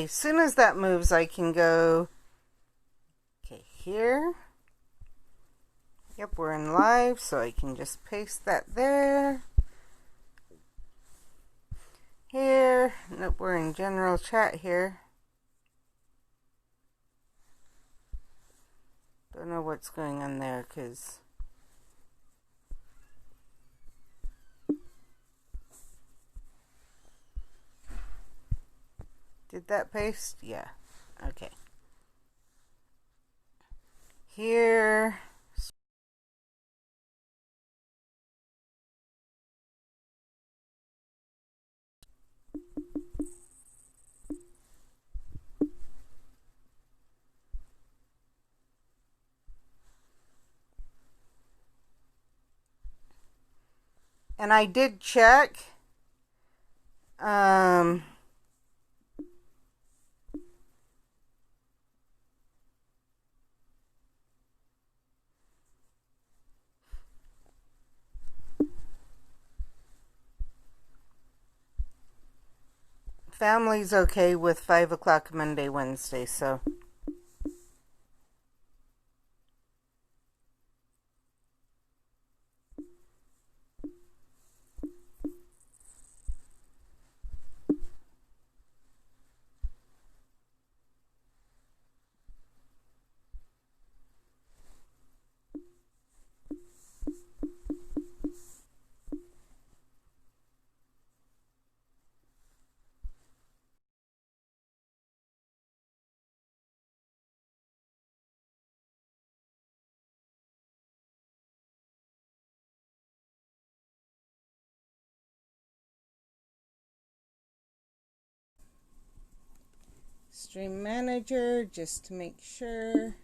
Okay, as soon as that moves, I can go, okay, here. Yep, we're in live, so I can just paste that there. Here. Nope, we're in general chat here. Don't know what's going on there, because... Did that paste? Yeah. Okay. Here. And I did check. Family's okay with 5 o'clock Monday, Wednesday, so... Stream manager, just to make sure.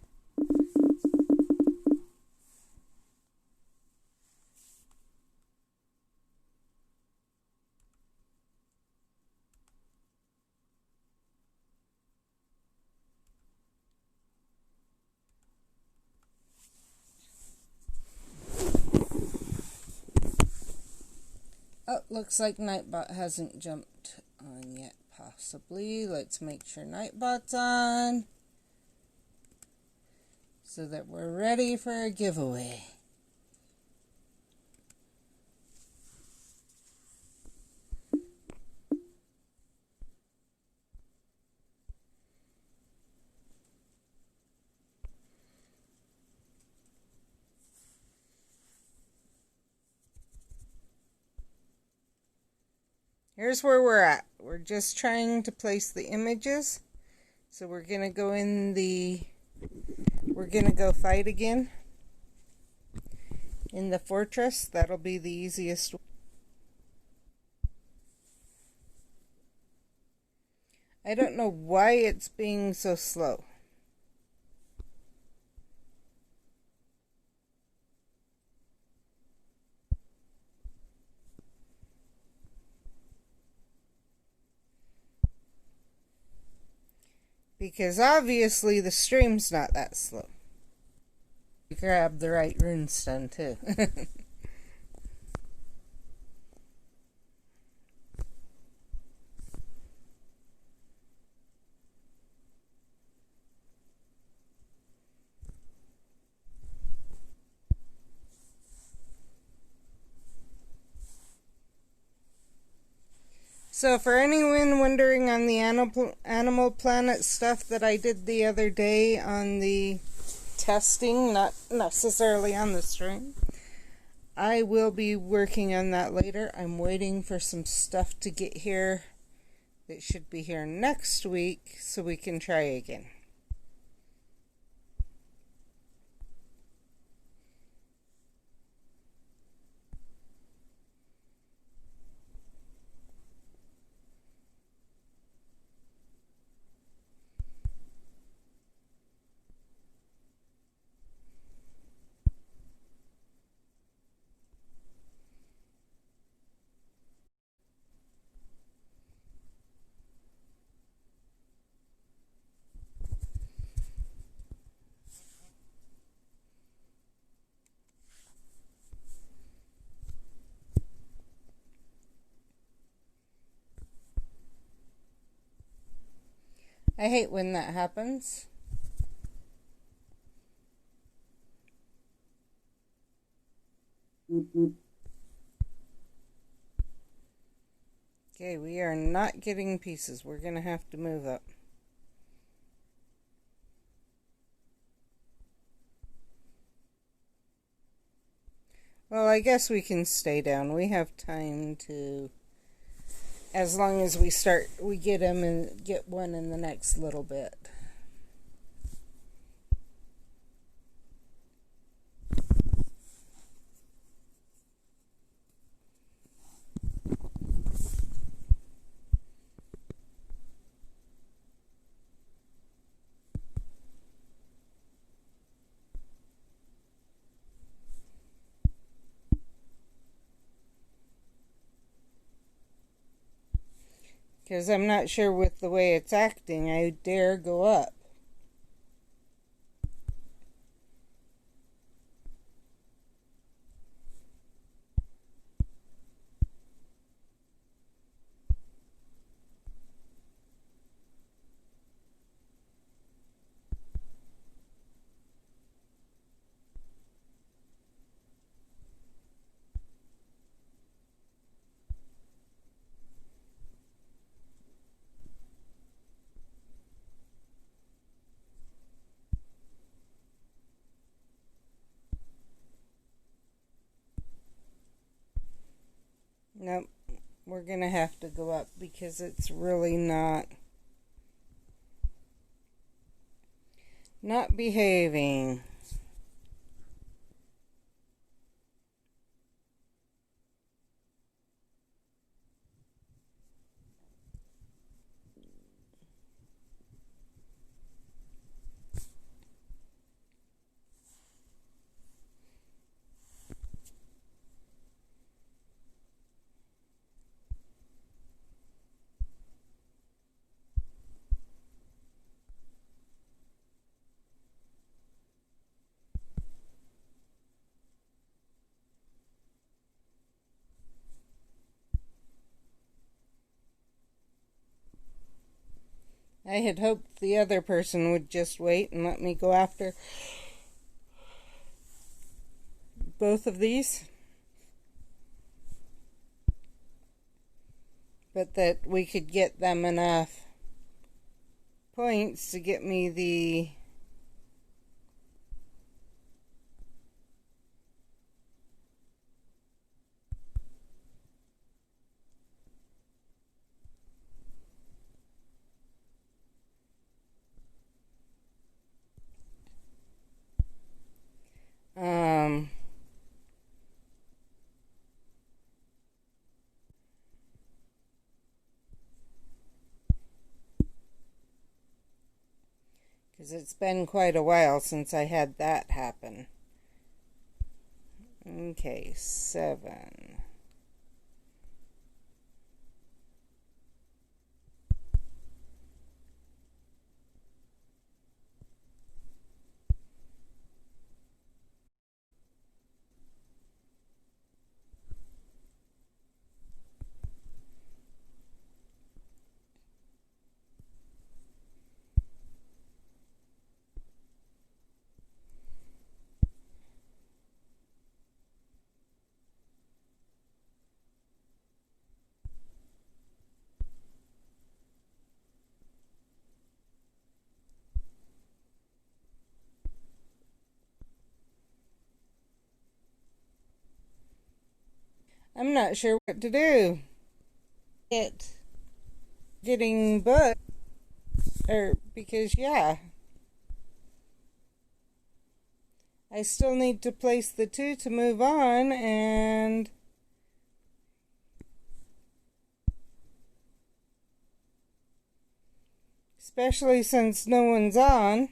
Oh, looks like Nightbot hasn't jumped on yet, possibly. Let's make sure Nightbot's on, so that we're ready for a giveaway. Here's where we're at. We're just trying to place the images. So we're going to go in the... We're going to go fight again in the fortress. That'll be the easiest. I don't know why it's being so slow. Because obviously the stream's not that slow. Grab the right runestone too. So for anyone wondering on the Animal Planet stuff that I did the other day on the testing, not necessarily on the stream, I will be working on that later. I'm waiting for some stuff to get here that should be here next week so we can try again. I hate when that happens. Okay, we are not getting pieces. We're going to have to move up. Well, I guess we can stay down. We have time to, as long as we get them and get one in the next little bit. Because I'm not sure with the way it's acting, I dare go up. Nope, we're going to have to go up because it's really not behaving. I had hoped the other person would just wait and let me go after both of these. But that we could get them enough points to get me the because it's been quite a while since I had that happen. Okay, 7. I'm not sure what to do. Getting booked, because yeah, I still need to place the 2 to move on, and especially since no one's on.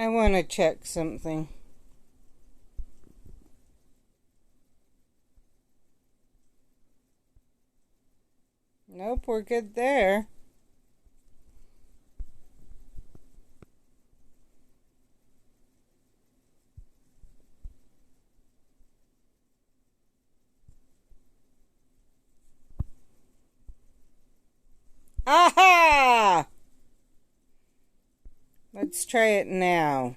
I want to check something. Nope, we're good there. Aha! Let's try it now.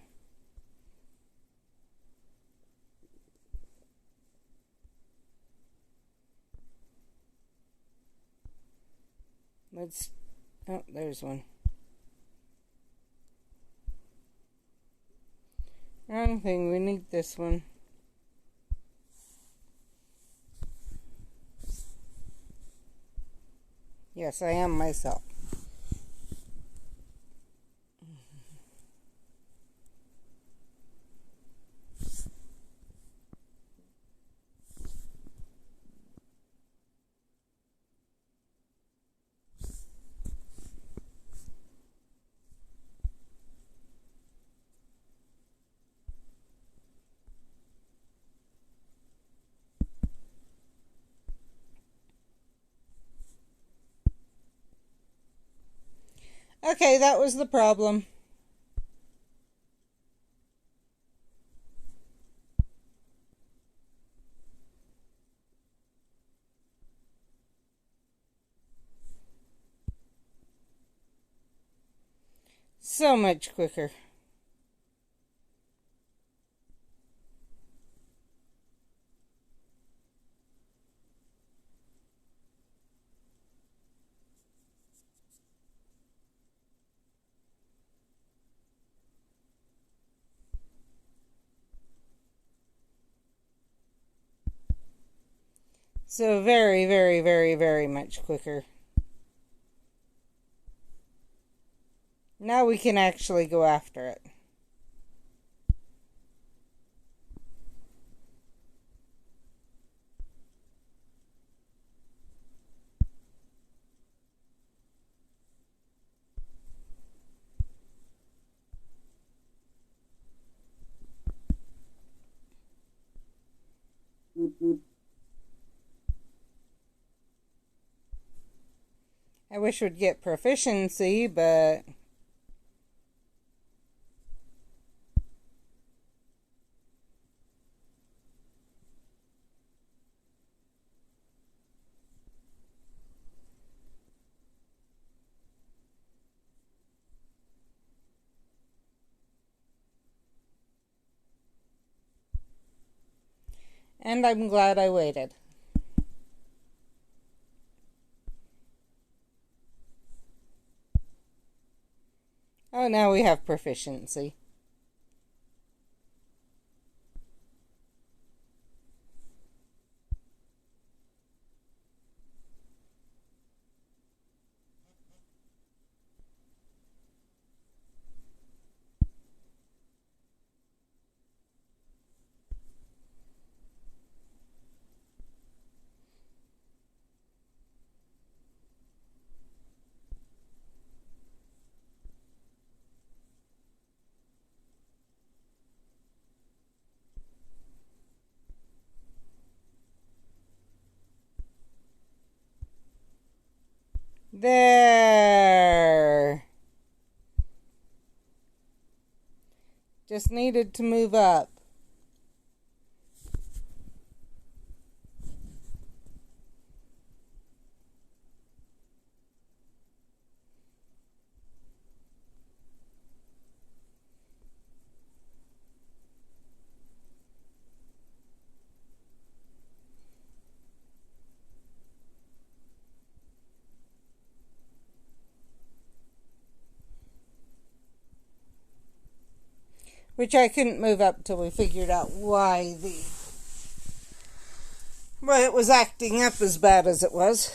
Oh, there's one. Wrong thing, we need this one. Yes, I am myself. Okay, that was the problem. So much quicker. So very, very, very, very much quicker. Now we can actually go after it. I wish we'd get proficiency, but and I'm glad I waited. Oh, now we have proficiency. There. Just needed to move up. Which I couldn't move up till we figured out why it was acting up as bad as it was.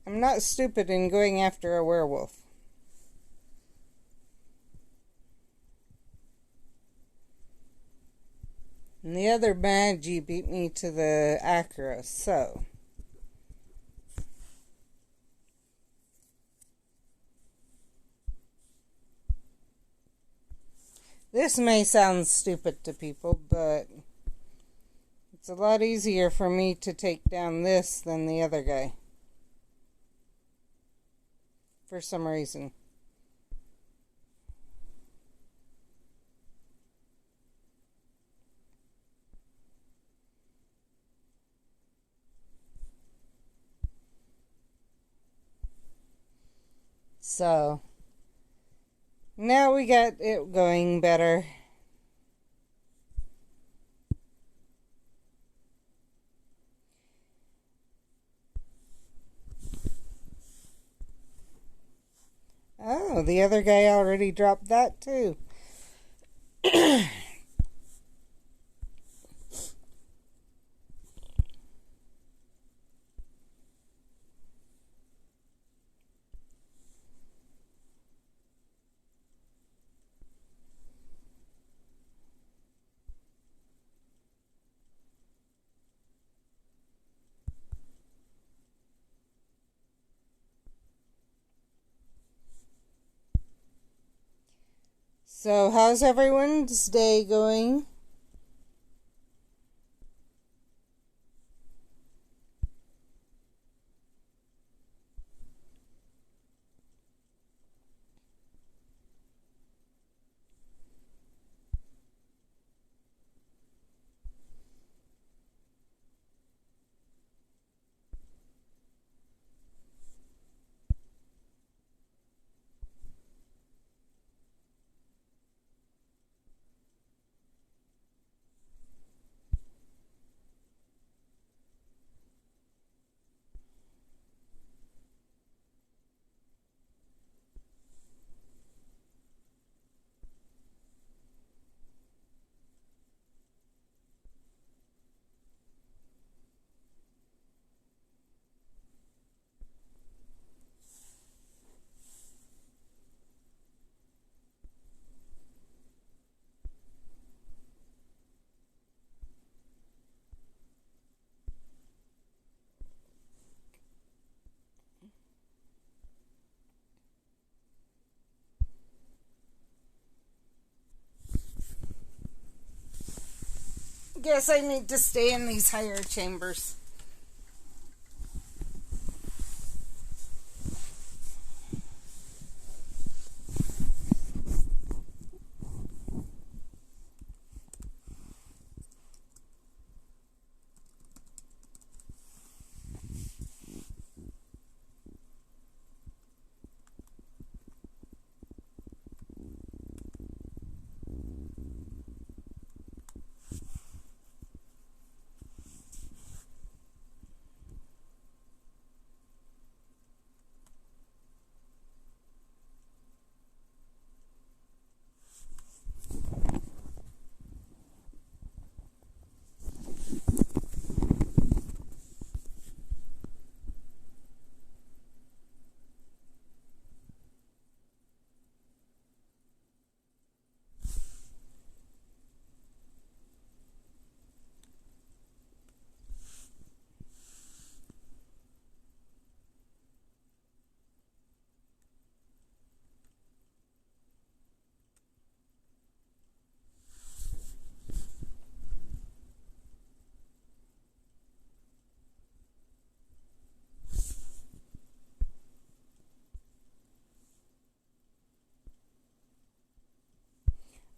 I'm not stupid in going after a werewolf. And the other Magi beat me to the Acura, so. This may sound stupid to people, but it's a lot easier for me to take down this than the other guy. For some reason. So, now we got it going better. Oh, the other guy already dropped that too. So, how's everyone's day going? Guess I need to stay in these higher chambers.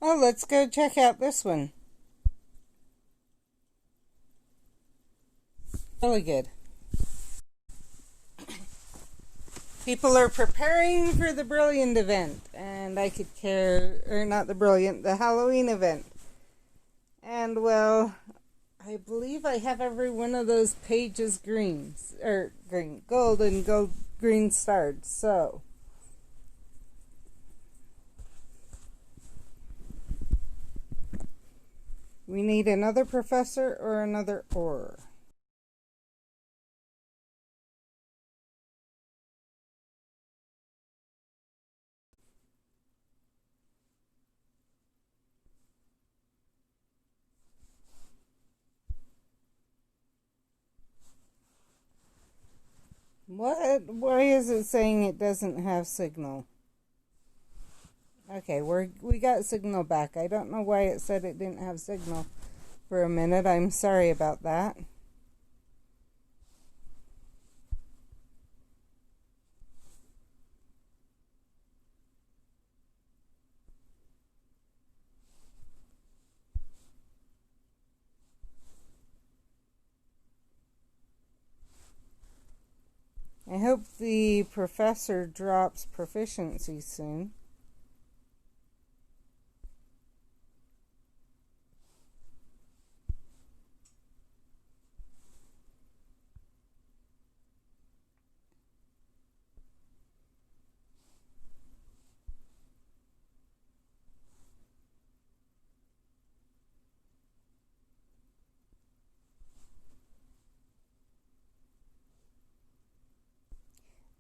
Oh, let's go check out this one. Really good. People are preparing for the Brilliant event, and I could care, or not the Brilliant, the Halloween event. And well, I believe I have every one of those pages greens, or green, gold and gold green starred, so. We need another professor or another Auror. Why is it saying it doesn't have signal? Okay, we got signal back. I don't know why it said it didn't have signal for a minute. I'm sorry about that. I hope the professor drops proficiency soon.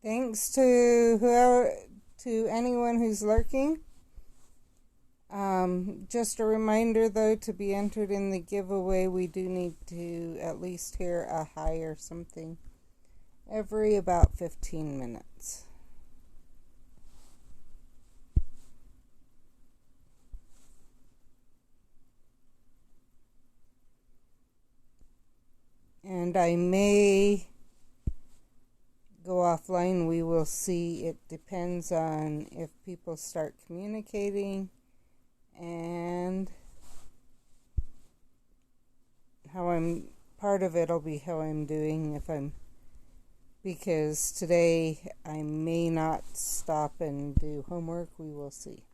Thanks to anyone who's lurking. Just a reminder though, to be entered in the giveaway, we do need to at least hear a hi or something every about 15 minutes. And I may go offline. We will see. It depends on if people start communicating and part of it'll be how I'm doing, because today I may not stop and do homework. We will see.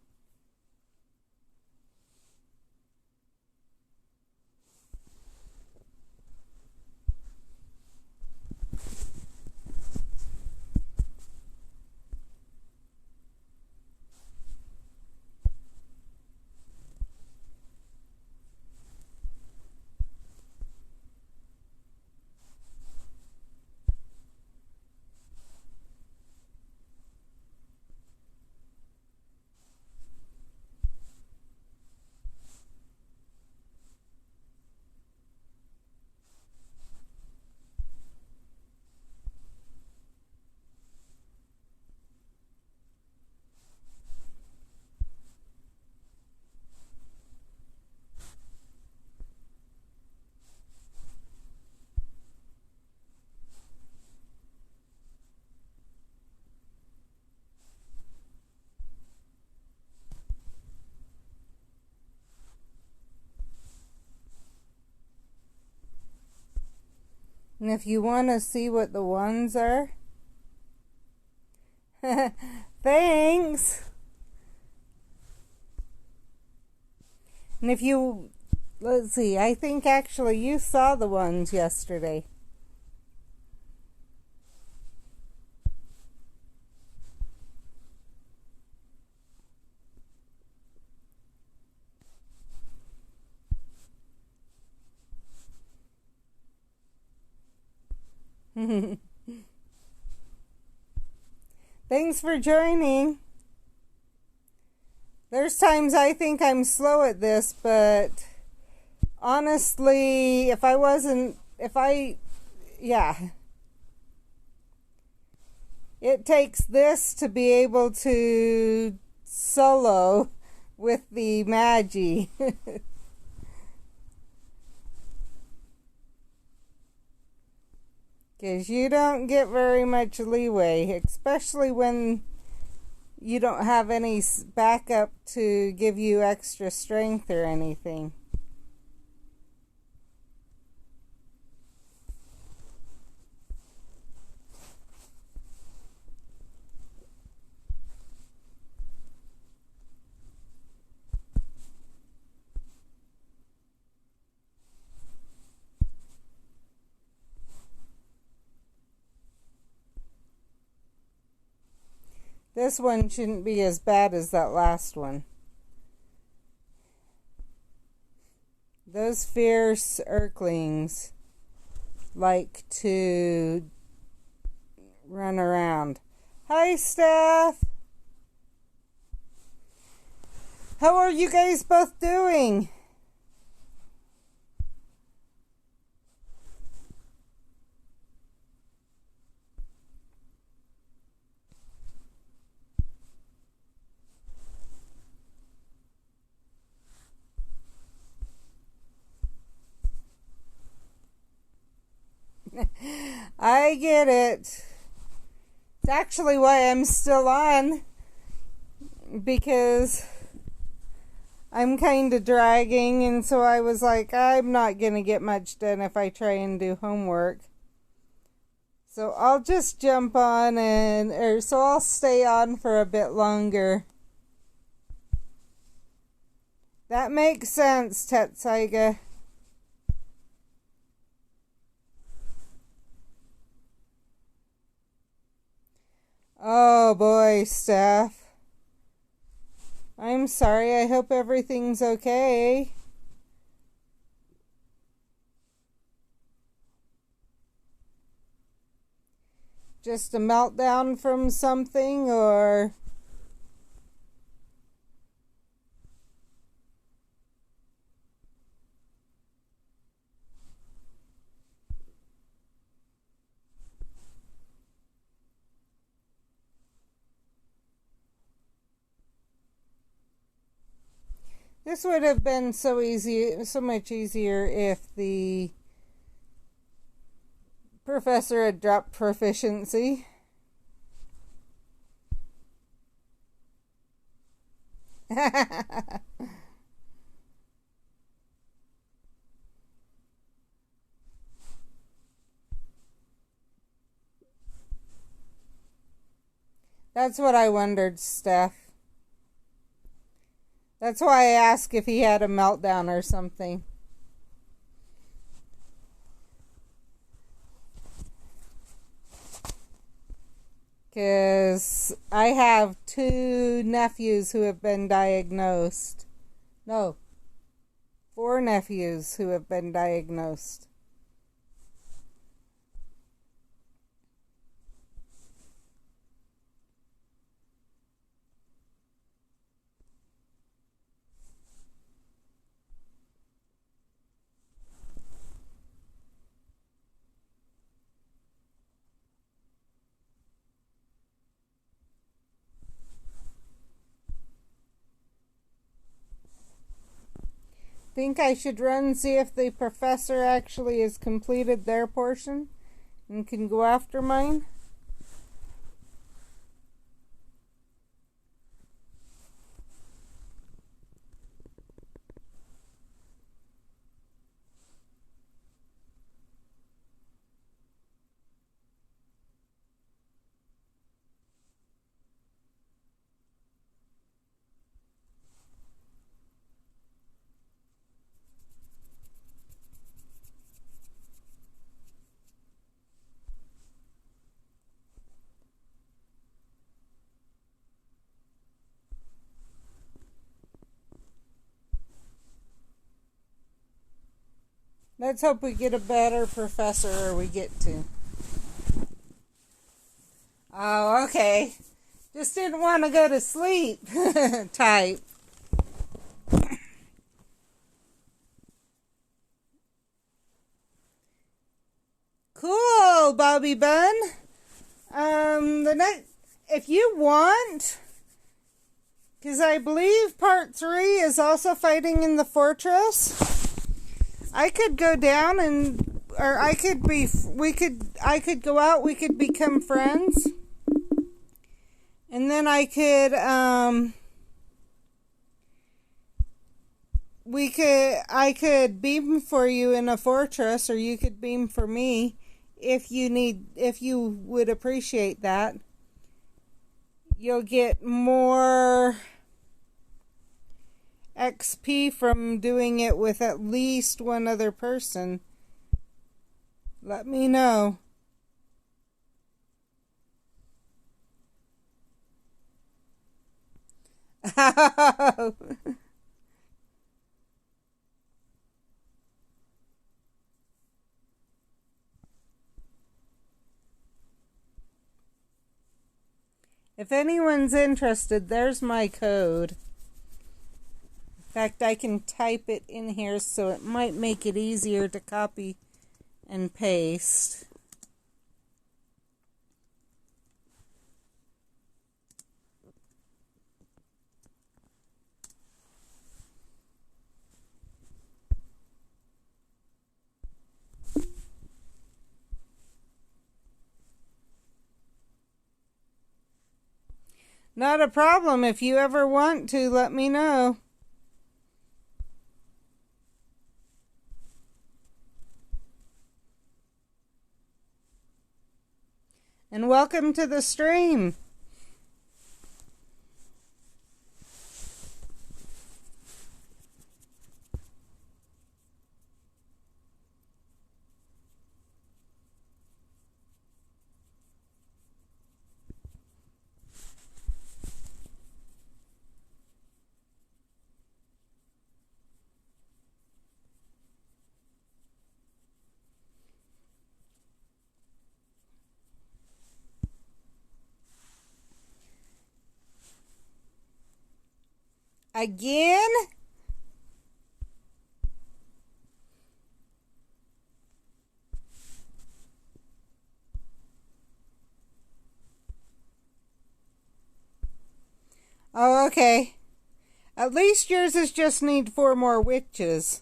And if you want to see what the ones are, thanks. And if you, let's see, I think actually you saw the ones yesterday. Thanks for joining. There's times I think I'm slow at this, but honestly, it takes this to be able to solo with the Magi. Because you don't get very much leeway, especially when you don't have any backup to give you extra strength or anything. This one shouldn't be as bad as that last one. Those fierce Urklings like to run around. Hi, Steph! How are you guys both doing? I get it. It's actually why I'm still on, because I'm kind of dragging, and so I was like, I'm not going to get much done if I try and do homework. So I'll just jump on so I'll stay on for a bit longer. That makes sense, Tetsaiga. Oh boy, Steph. I'm sorry. I hope everything's okay. Just a meltdown from something, or... This would have been so much easier if the professor had dropped proficiency. That's what I wondered, Steph. That's why I asked if he had a meltdown or something. Because I have 2 nephews who have been diagnosed. No, 4 nephews who have been diagnosed. Think I should run see if the professor actually has completed their portion and can go after mine. Let's hope we get a better professor, or we get to. Oh, okay. Just didn't want to go to sleep type. Cool, Bobby Bun. If you want, because I believe part 3 is also fighting in the fortress. I could go down I could go out, we could become friends. And then I could beam for you in a fortress, or you could beam for me if you would appreciate that. You'll get more XP from doing it with at least one other person. Let me know. If anyone's interested, there's my code. In fact, I can type it in here, so it might make it easier to copy and paste. Not a problem. If you ever want to, let me know. And welcome to the stream. Again? Oh, okay. At least yours is just need 4 more witches.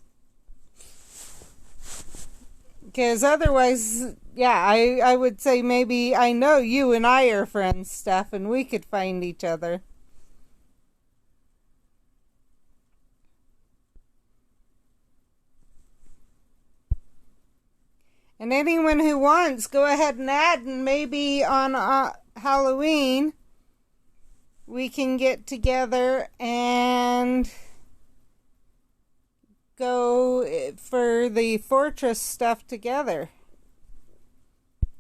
Because otherwise, yeah, I would say maybe I know you and I are friends, Steph, and we could find each other. And anyone who wants, go ahead and add, and maybe on Halloween we can get together and go for the fortress stuff together.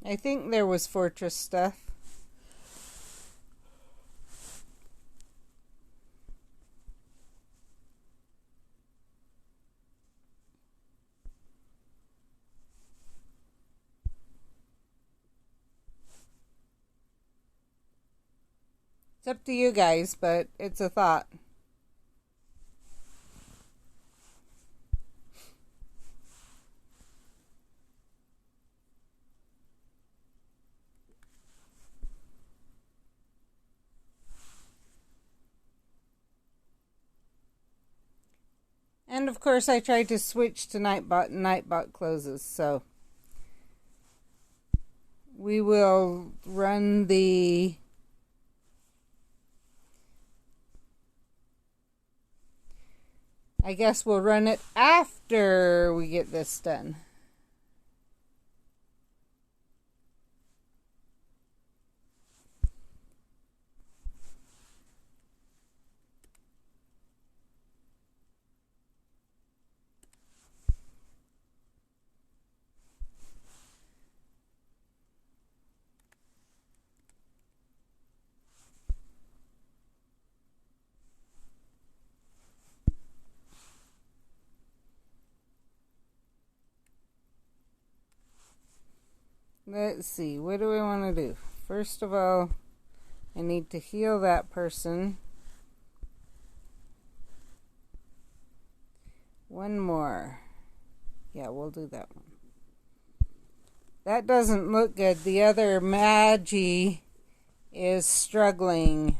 I think there was fortress stuff. It's up to you guys, but it's a thought. And of course I tried to switch to Nightbot, and Nightbot closes, so we will run the I guess we'll run it after we get this done. Let's see, what do I want to do? First of all, I need to heal that person. One more. Yeah, we'll do that one. That doesn't look good. The other Magi is struggling.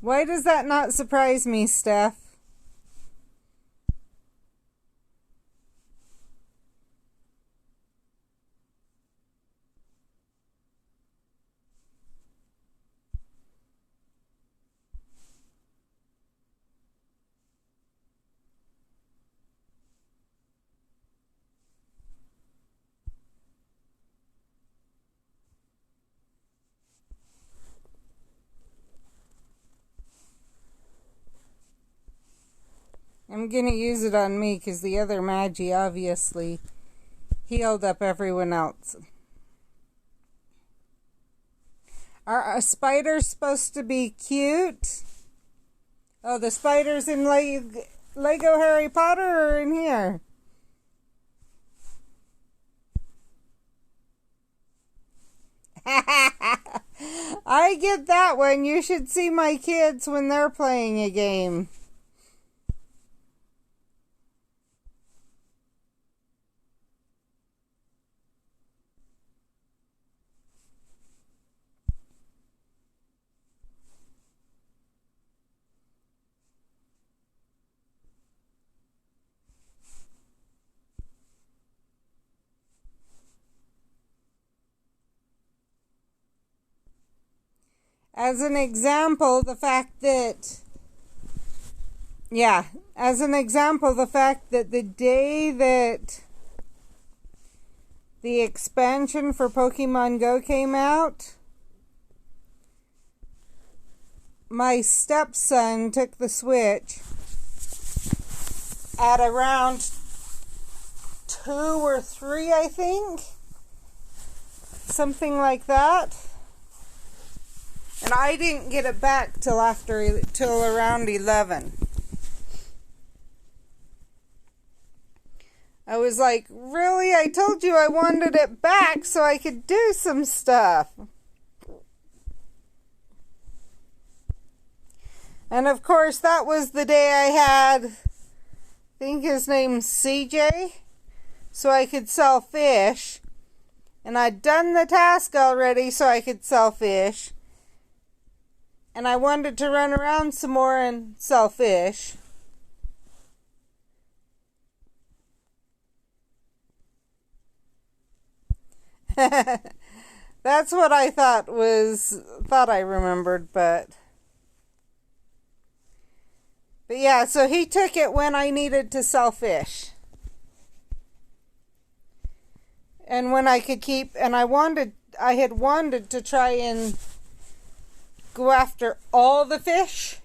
Why does that not surprise me, Steph? I'm gonna use it on me because the other Magi obviously healed up everyone else. Are spiders supposed to be cute? Oh, the spiders in Lego Harry Potter or in here? I get that one. You should see my kids when they're playing a game. As an example, the fact that the day that the expansion for Pokemon Go came out, my stepson took the Switch at around 2 or 3, I think. Something like that. And I didn't get it back till around 11. I was like, really? I told you I wanted it back so I could do some stuff. And of course, that was the day I had, I think his name's CJ, so I could sell fish. And I'd done the task already so I could sell fish. And I wanted to run around some more and sell fish. That's what I thought I remembered, but yeah, so he took it when I needed to sell fish. And when I could keep, and I had wanted to try and go after all the fish,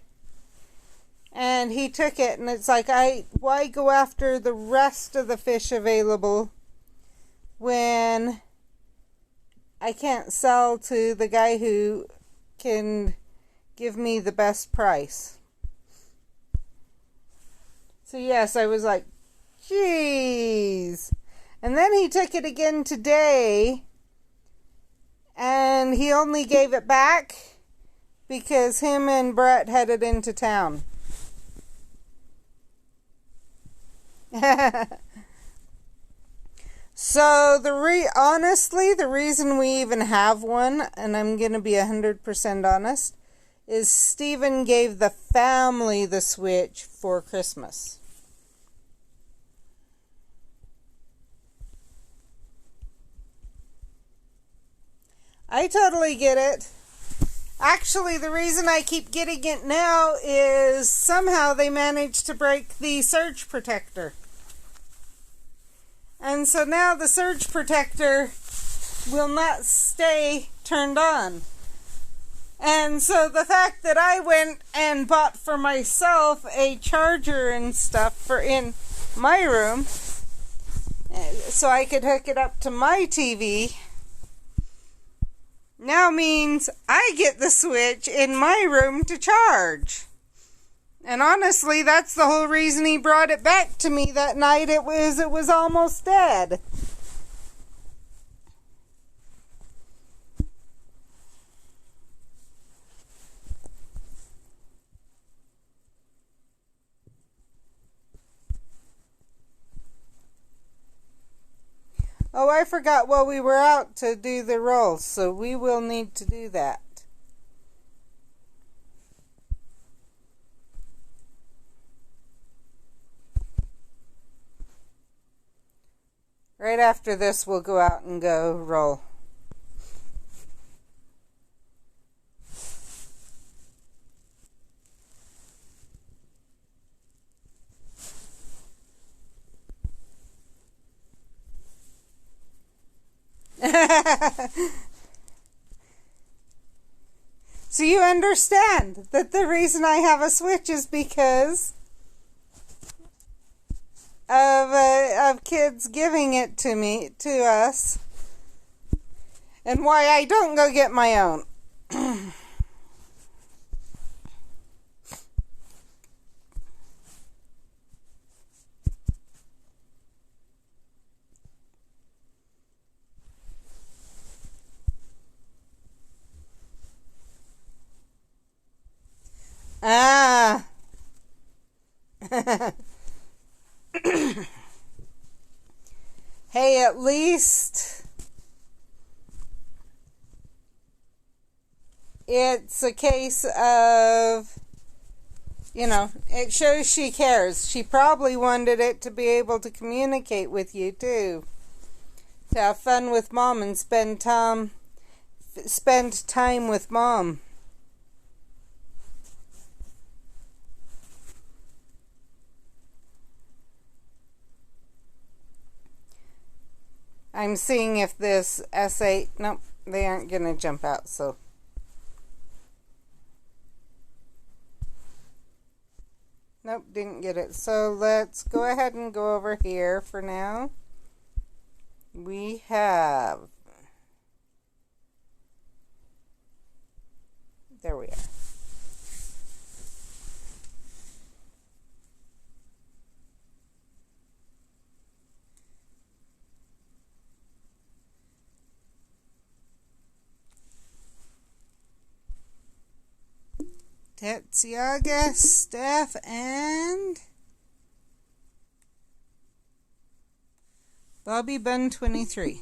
and he took it, and it's like, why go after the rest of the fish available when I can't sell to the guy who can give me the best price? So yes, I was like, jeez. And then he took it again today, and he only gave it back because him and Brett headed into town. So honestly, the reason we even have one, and I'm going to be 100% honest, is Steven gave the family the Switch for Christmas. I totally get it. Actually, the reason I keep getting it now is somehow they managed to break the surge protector. And so now the surge protector will not stay turned on. And so the fact that I went and bought for myself a charger and stuff for in my room so I could hook it up to my TV now means I get the Switch in my room to charge. And honestly, that's the whole reason he brought it back to me that night. It was almost dead. Oh, I forgot while we were out to do the rolls, so we will need to do that. Right after this, we'll go out and go roll. So you understand that the reason I have a Switch is because of kids giving it to us, and why I don't go get my own. Ah. Hey, at least it's a case of, it shows she cares. She probably wanted it to be able to communicate with you too. To have fun with mom and spend time with mom. I'm seeing if this S8, nope, they aren't going to jump out, so. Nope, didn't get it. So let's go ahead and go over here for now. We have, there we are. Tetsiaga, Steph, and Bobby Bun 23.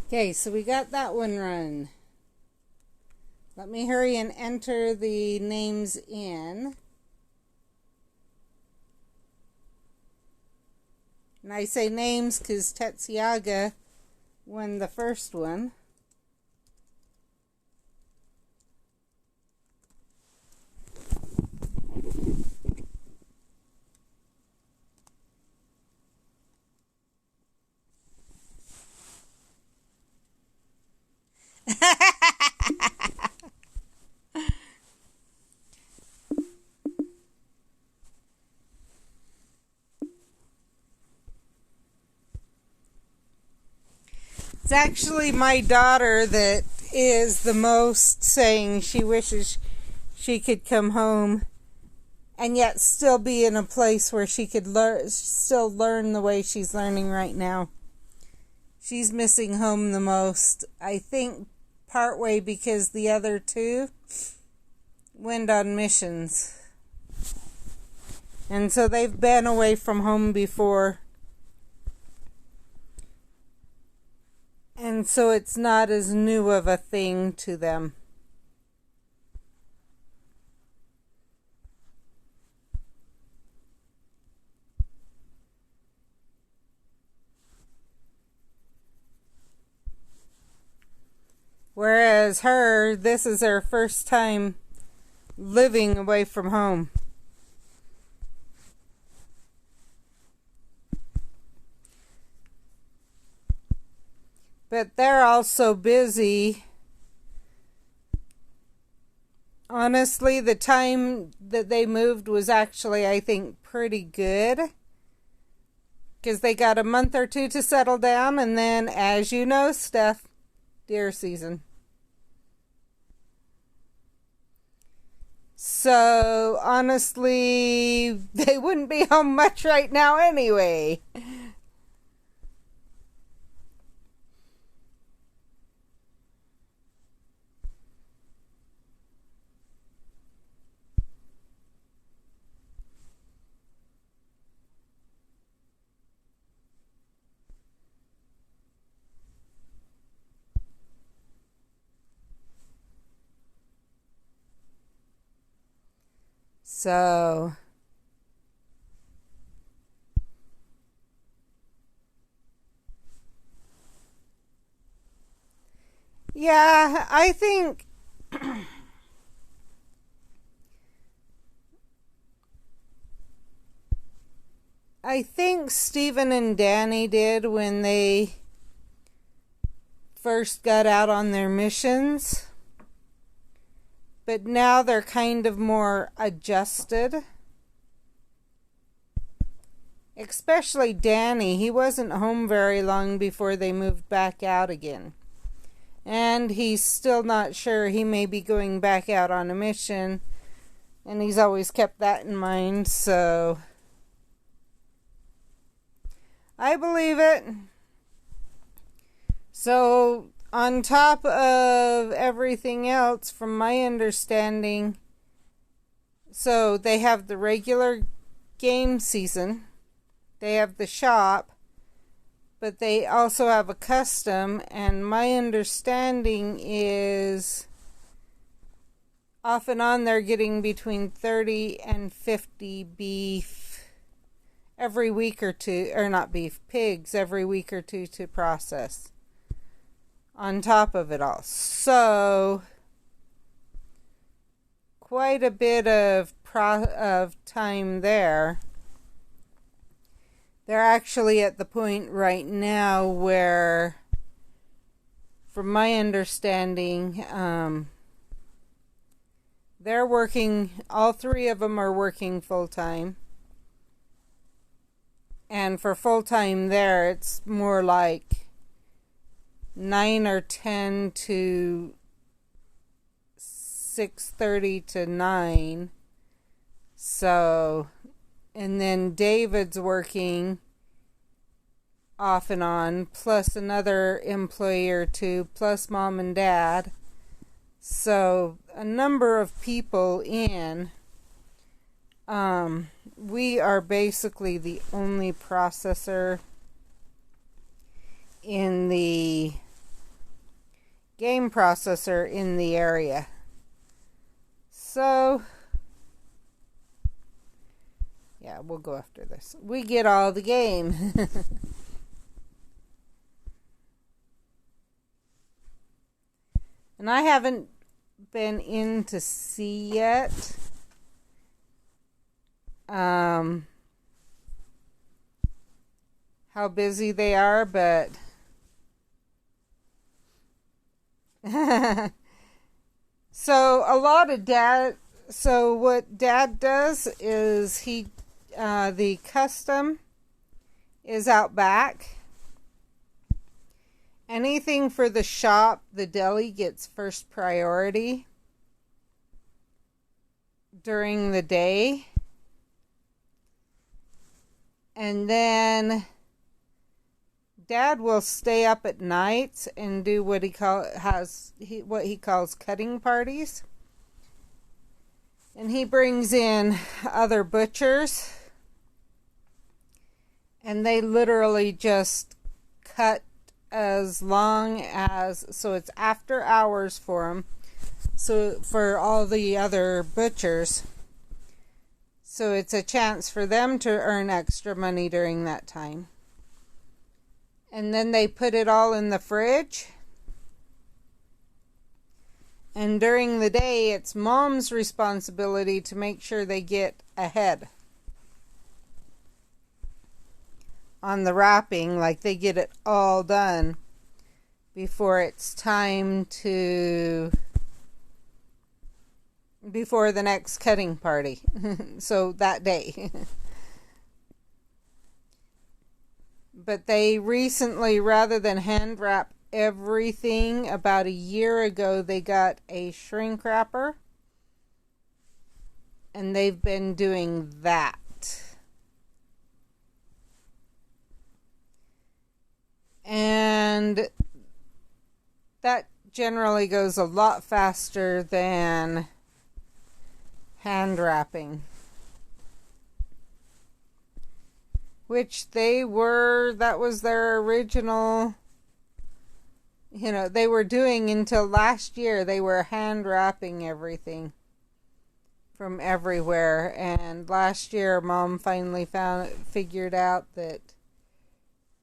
Okay, so we got that one run. Let me hurry and enter the names in. And I say names because Tetsiaga won the first one. It's actually my daughter that is the most saying she wishes she could come home and yet still be in a place where she could still learn the way she's learning right now. She's missing home the most. I think partway because the other two went on missions. And so they've been away from home before. And so it's not as new of a thing to them. Whereas her, this is her first time living away from home. But they're also busy. Honestly, the time that they moved was actually, I think, pretty good. Because they got a month or two to settle down. And then, as you know, Steph, deer season. So, honestly, they wouldn't be home much right now anyway. So, yeah, I think I think Stephen and Danny did when they first got out on their missions. But now they're kind of more adjusted. Especially Danny. He wasn't home very long before they moved back out again. And he's still not sure. He may be going back out on a mission. And he's always kept that in mind, so I believe it. So, on top of everything else, from my understanding, so they have the regular game season, they have the shop, but they also have a custom, and my understanding is off and on they're getting between 30 and 50 beef every week or two, or not beef, pigs every week or two to process on top of it all. So quite a bit of time there. They're actually at the point right now where, from my understanding, they're working, all three of them are working full-time. And for full-time there, it's more like 9 or 10 to 6:30 to 9. So, and then David's working off and on, plus another employee or two, plus mom and dad. So, a number of people in. We are basically the only processor in the game processor in the area. So, yeah, we'll go after this. We get all the game. And I haven't been in to see yet. How busy they are, but so a lot of so what dad does is he the custom is out back. Anything for the shop, the deli gets first priority during the day. And then Dad will stay up at nights and do what he calls cutting parties. And he brings in other butchers. And they literally just cut as long as, so it's after hours for them. So for all the other butchers. So it's a chance for them to earn extra money during that time. And then they put it all in the fridge. And during the day, it's mom's responsibility to make sure they get ahead on the wrapping, like they get it all done before it's time to, before the next cutting party. So that day. But they recently, rather than hand wrap everything, about a year ago, they got a shrink wrapper. And they've been doing that. And that generally goes a lot faster than hand wrapping. Which that was their original, they were doing until last year. They were hand wrapping everything from everywhere. And last year, Mom finally figured out that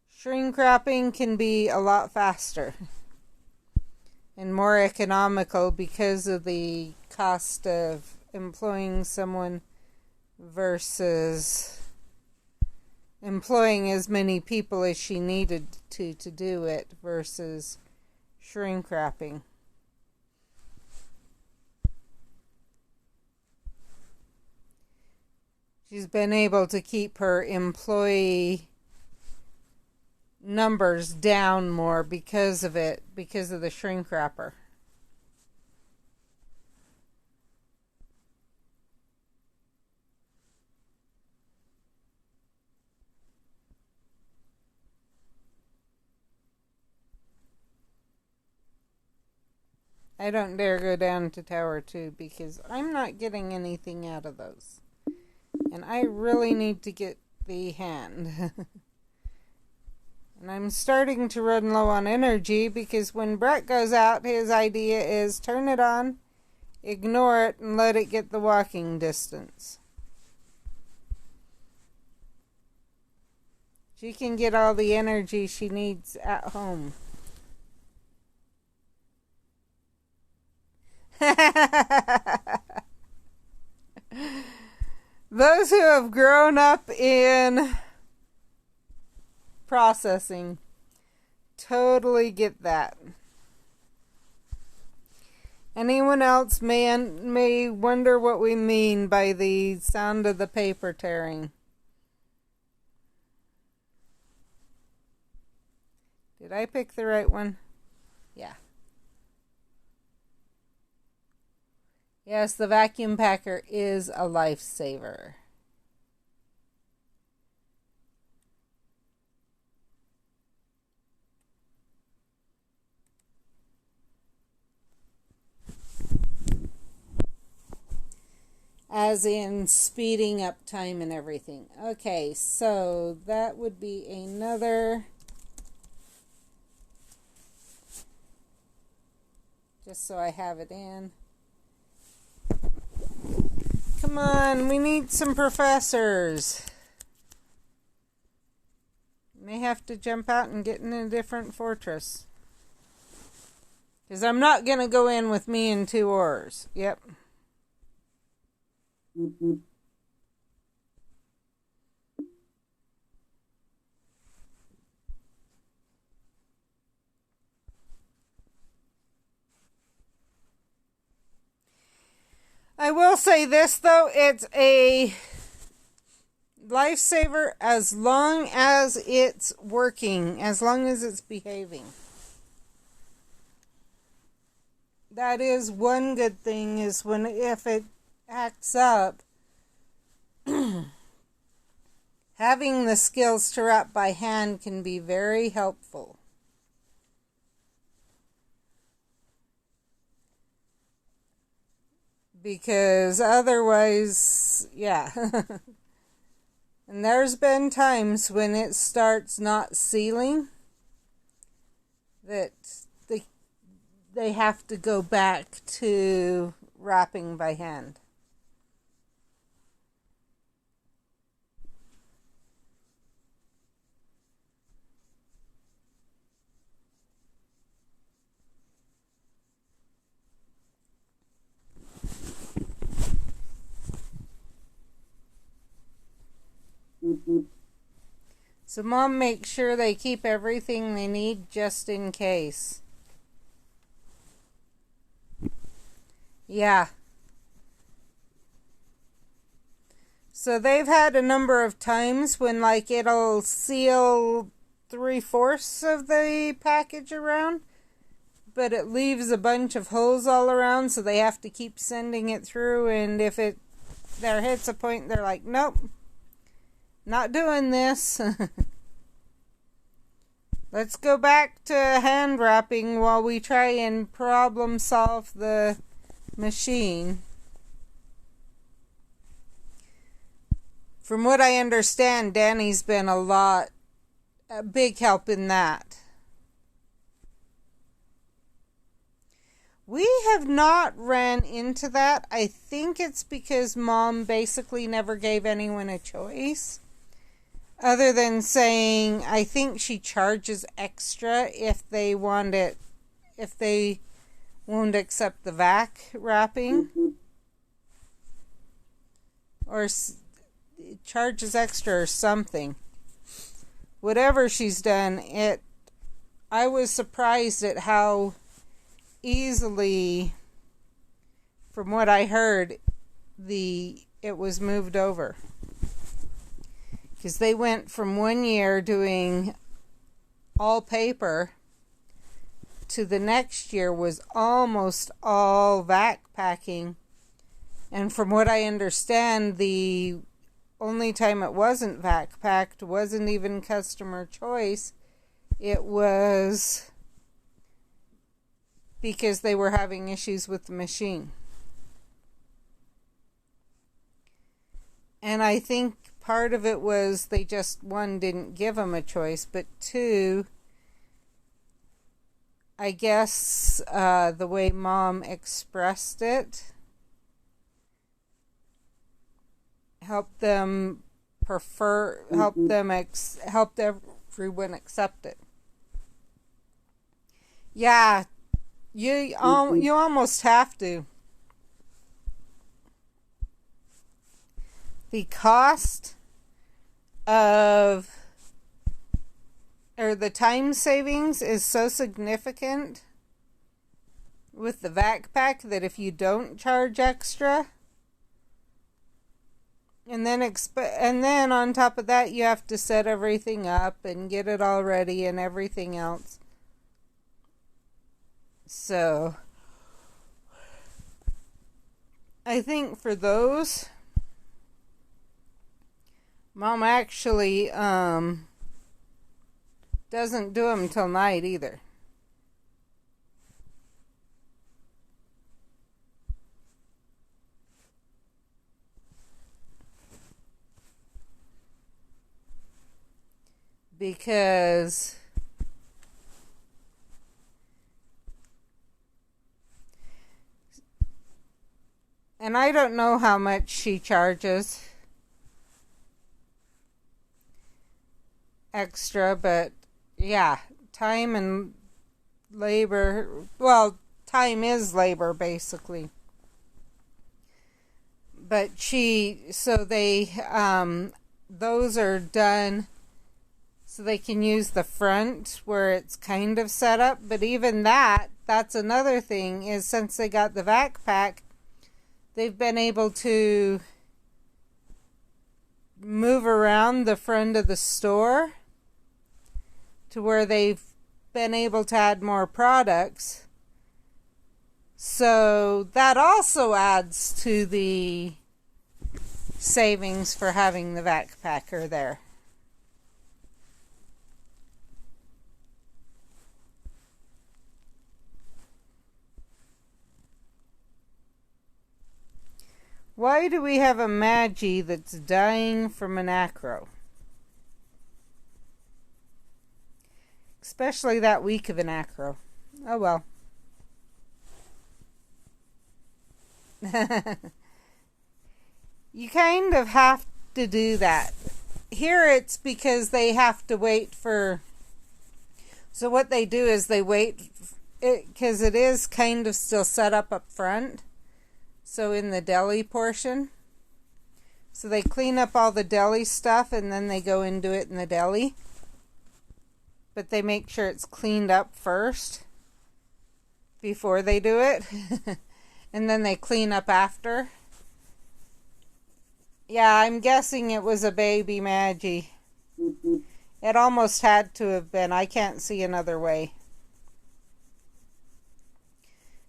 shrink wrapping can be a lot faster and more economical because of the cost of employing someone versus... employing as many people as she needed to do it versus shrink wrapping. She's been able to keep her employee numbers down more because of it, because of the shrink wrapper. I don't dare go down to Tower 2 because I'm not getting anything out of those. And I really need to get the hand. And I'm starting to run low on energy because when Brett goes out, his idea is turn it on, ignore it, and let it get the walking distance. She can get all the energy she needs at home. Those who have grown up in processing totally get that. Anyone else may wonder what we mean by the sound of the paper tearing. Did I pick the right one? Yeah. Yes, the vacuum packer is a lifesaver. As in speeding up time and everything. Okay, so that would be another... Just so I have it in. Come on, we need some professors. May have to jump out and get in a different fortress. Because I'm not going to go in with me and 2 ores. Yep. I will say this, though, it's a lifesaver as long as it's working, as long as it's behaving. That is one good thing, is if it acts up, having the skills to wrap by hand can be very helpful. Because otherwise, yeah. And there's been times when it starts not sealing that they have to go back to wrapping by hand. So Mom makes sure they keep everything they need just in case. Yeah. So they've had a number of times when it'll seal 3/4 of the package around, but it leaves a bunch of holes all around, so they have to keep sending it through, and if there hits a point, they're like, nope. Not doing this. Let's go back to hand wrapping while we try and problem solve the machine. From what I understand, Danny's been a big help in that. We have not ran into that. I think it's because Mom basically never gave anyone a choice. Other than saying, I think she charges extra if they won't accept the vac wrapping. Or charges extra or something. whatever she's done, I was surprised at how easily, from what I heard, it was moved over. Because they went from 1 year doing all paper to the next year was almost all vac packing. And from what I understand, the only time it wasn't vac packed wasn't even customer choice. It was because they were having issues with the machine. And I think part of it was they just, one, didn't give them a choice, but two, I guess the way Mom expressed it helped them helped everyone accept it. Yeah, you almost have to. The cost of, or the time savings is so significant with the vac pack that if you don't charge extra, and then on top of that you have to set everything up and get it all ready and everything else. So I think for those, Mom actually doesn't do them till night either. Because and I don't know how much she charges extra, but yeah, time and labor, well, time is labor basically. But those are done so they can use the front where it's kind of set up. But even that's another thing, is since they got the vac pack, they've been able to move around the front of the store to where they've been able to add more products. So that also adds to the savings for having the vac packer there. Why do we have a Magi that's dying from an acro? Especially that week of an acro. Oh well. You kind of have to do that. Here it's because they have to wait for... So what they do is they wait... Because it is kind of still set up front. So in the deli portion. So they clean up all the deli stuff and then they go and do it in the deli. But they make sure it's cleaned up first before they do it. And then they clean up after. Yeah, I'm guessing it was a baby Magi. It almost had to have been. I can't see another way.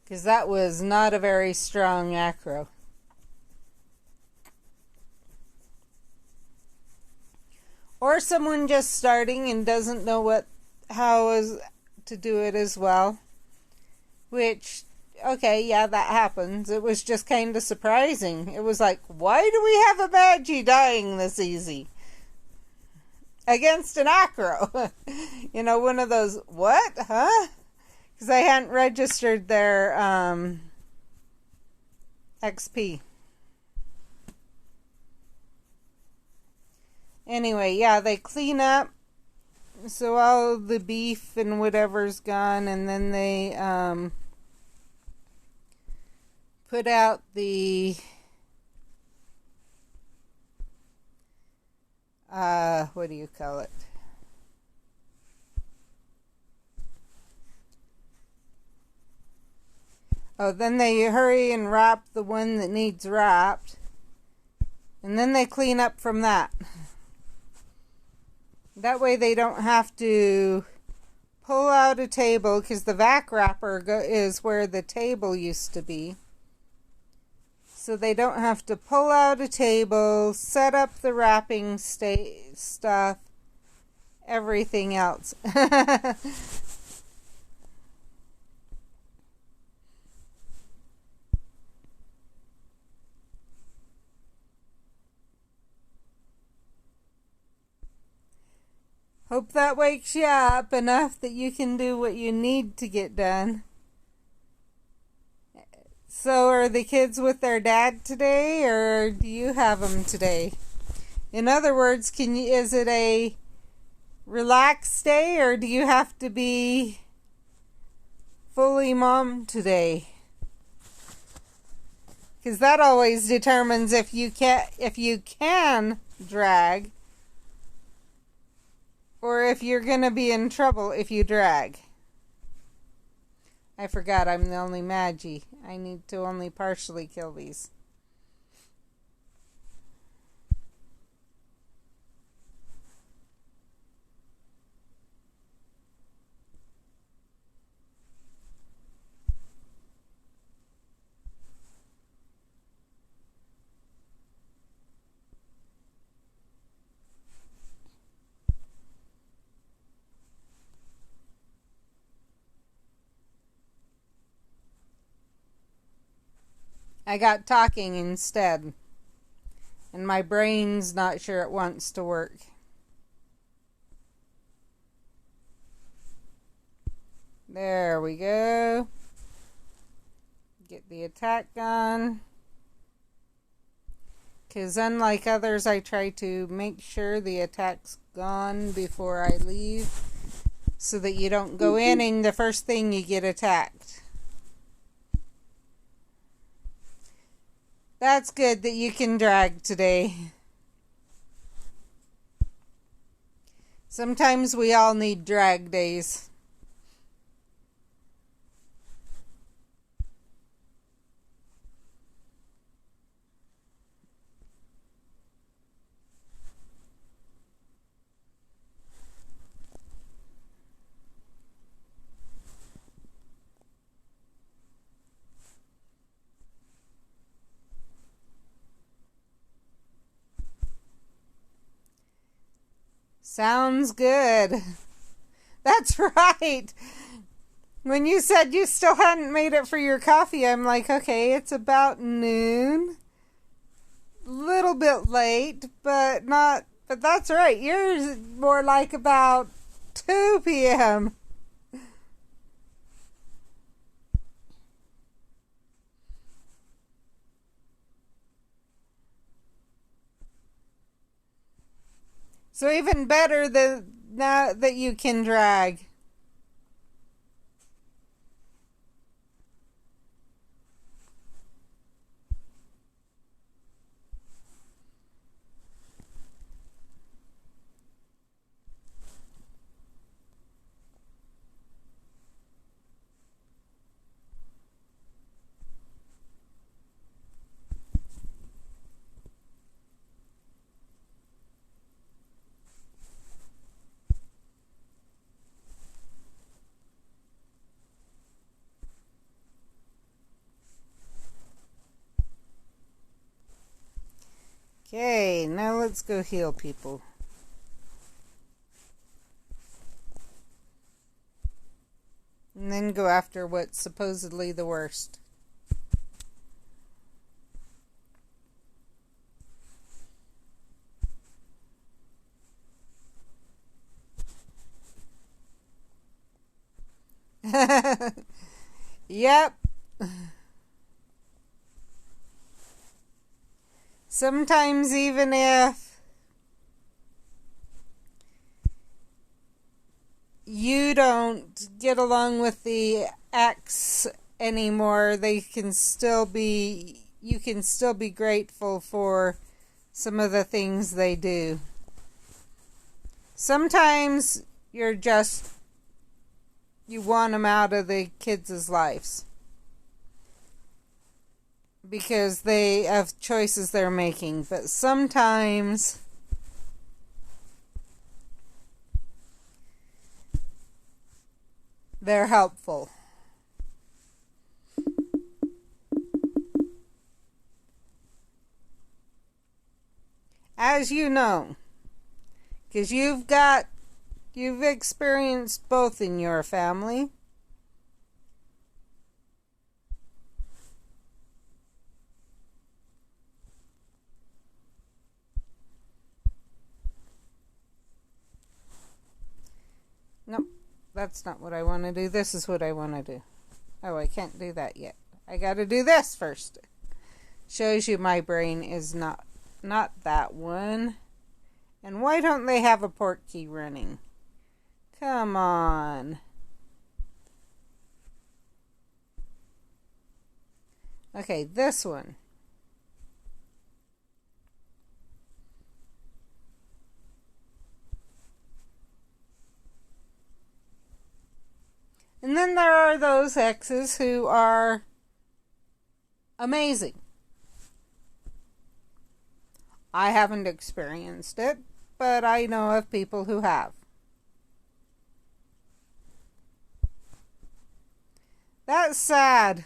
Because that was not a very strong acro. Or someone just starting and doesn't know how to do it as well. Which, okay, yeah, that happens. It was just kind of surprising. It was like, why do we have a Magi dying this easy? Against an acro. You know, one of those, what? Huh? Because I hadn't registered their XP. Anyway, yeah, they clean up. So all the beef and whatever's gone. And then they put out the... what do you call it? Oh, then they hurry and wrap the one that needs wrapped. And then they clean up from that. That way they don't have to pull out a table, because the vac wrapper is where the table used to be. So they don't have to pull out a table, set up the wrapping stuff, everything else. Hope that wakes you up enough that you can do what you need to get done. So are the kids with their dad today, or do you have them today? In other words, is it a relaxed day, or do you have to be fully mom today? Because that always determines if you can drag, or if you're going to be in trouble if you drag. I forgot I'm the only Magi. I need to only partially kill these. I got talking instead, and my brain's not sure it wants to work. There we go. Get the attack gun. Because unlike others, I try to make sure the attack's gone before I leave, so that you don't go in and the first thing you get attacked. That's good that you can drag today. Sometimes we all need drag days. Sounds good. That's right. When you said you still hadn't made it for your coffee, I'm like, okay, it's about noon. Little bit late, but that's right. Yours more like about 2 p.m. So even better now that you can drag. Okay, now let's go heal people. And then go after what's supposedly the worst. Yep. Sometimes even if you don't get along with the ex anymore, you can still be grateful for some of the things they do. Sometimes you want them out of the kids' lives. because they have choices they're making, but sometimes they're helpful. As you know, because you've experienced both in your family. Nope, that's not what I want to do. This is what I want to do. Oh, I can't do that yet. I got to do this first. Shows you my brain is not that one. And why don't they have a port key running? Come on. Okay, this one. And then there are those exes who are amazing. I haven't experienced it, but I know of people who have. That's sad.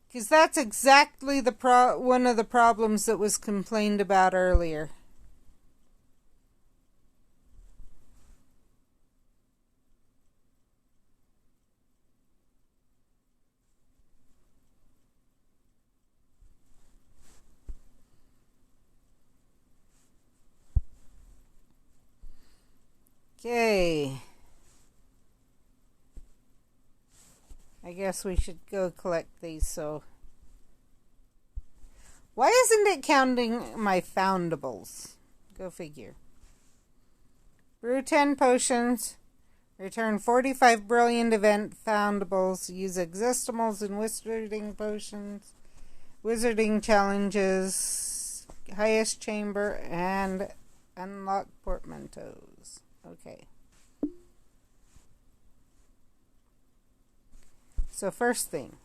Because that's exactly one of the problems that was complained about earlier. Okay. I guess we should go collect these, so... Why isn't it counting my foundables? Go figure. Brew 10 potions. Return 45 brilliant event foundables. Use existimals in wizarding potions. Wizarding challenges. Highest chamber. And unlock portmanteaus. Okay. So first thing.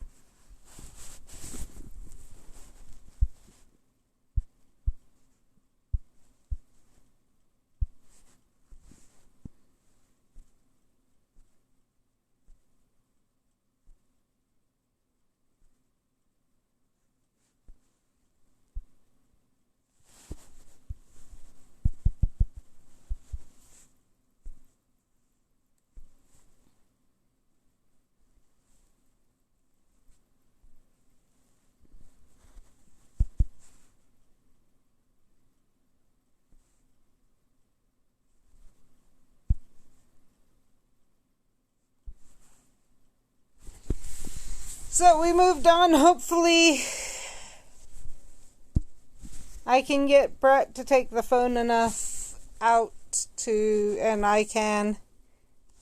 So we moved on. Hopefully I can get Brett to take the phone enough out and I can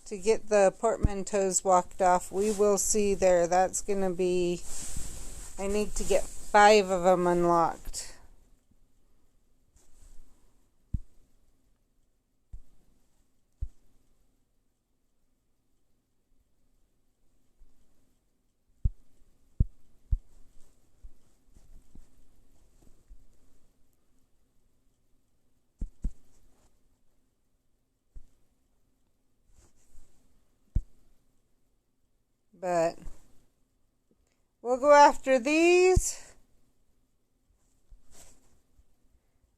to get the portmanteaus walked off. We will see there. That's going to be... I need to get 5 of them unlocked. But we'll go after these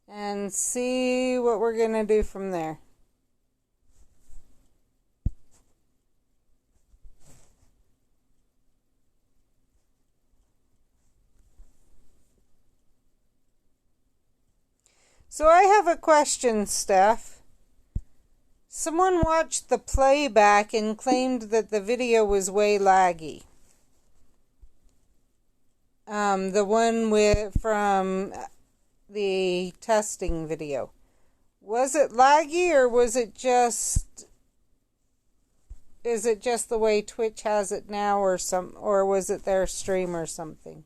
and see what we're going to do from there. So I have a question, Steph. Someone watched the playback and claimed that the video was way laggy. The one from the testing video. Was it laggy or was it just... Is it just the way Twitch has it now or was it their stream or something?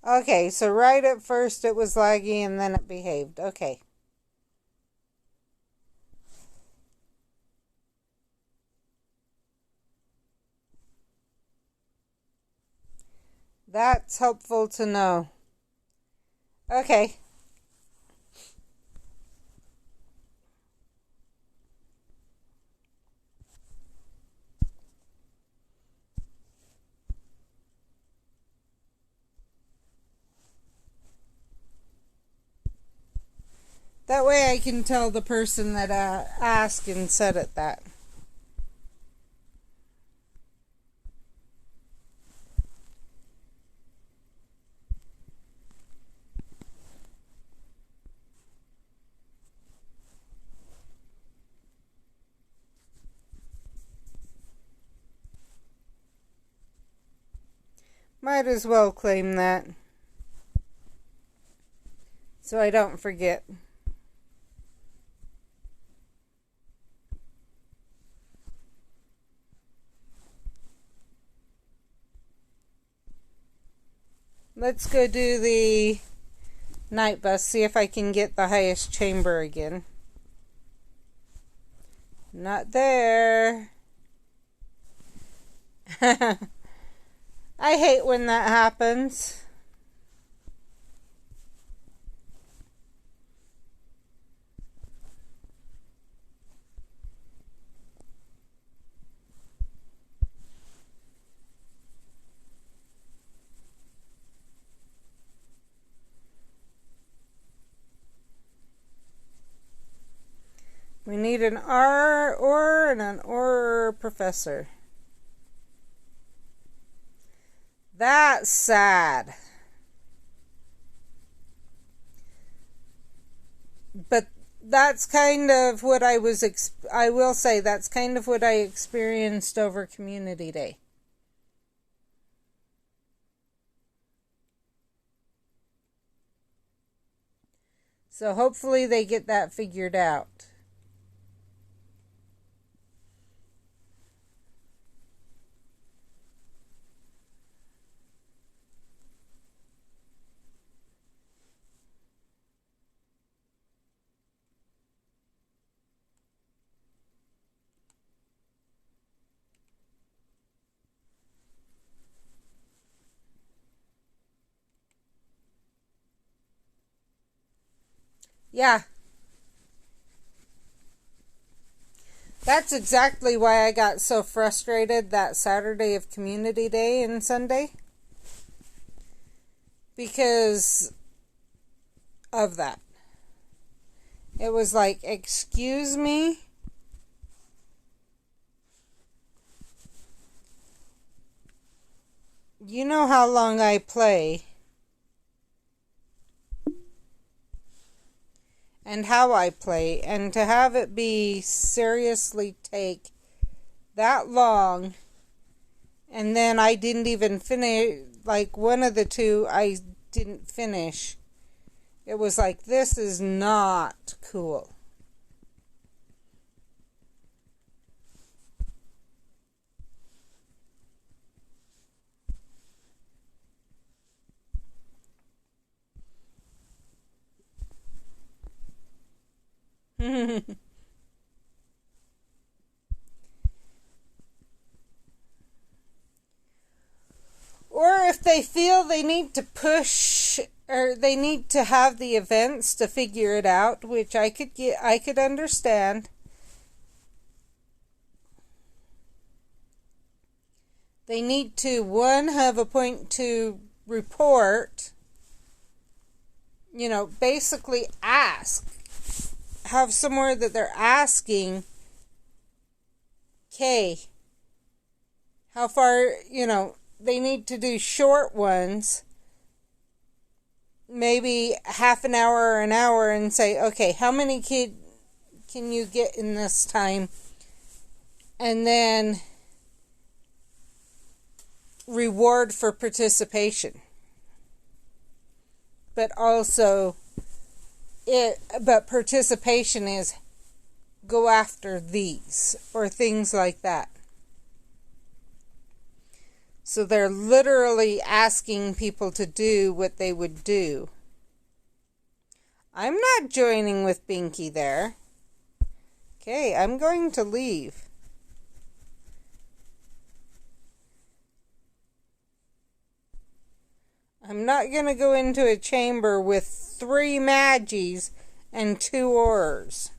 Okay, so right at first it was laggy and then it behaved. Okay. That's helpful to know. Okay. That way I can tell the person that asked and said it that. Might as well claim that, so I don't forget. Let's go do the night bus, see if I can get the highest chamber again. Not there. I hate when that happens. We need an R or and an or professor. That's sad. But that's kind of what I will say that's kind of what I experienced over Community Day. So hopefully they get that figured out. Yeah. That's exactly why I got so frustrated that Saturday of Community Day and Sunday. Because of that. It was like, excuse me? You know how long I play. And how I play. And to have it be seriously take that long. And then I didn't even finish. Like one of the two I didn't finish. It was like, this is not cool. Or if they feel they need to push or they need to have the events to figure it out, which I could understand. They need to, one, have a point to report, basically ask. Have somewhere that they're asking, okay, how far, they need to do short ones, maybe half an hour or an hour, and say, okay, how many kids can you get in this time? And then reward for participation. But also, but participation is go after these, or things like that. So they're literally asking people to do what they would do. I'm not joining with Binky there. Okay, I'm going to leave. I'm not going to go into a chamber with 3 Magis and 2 Aurors.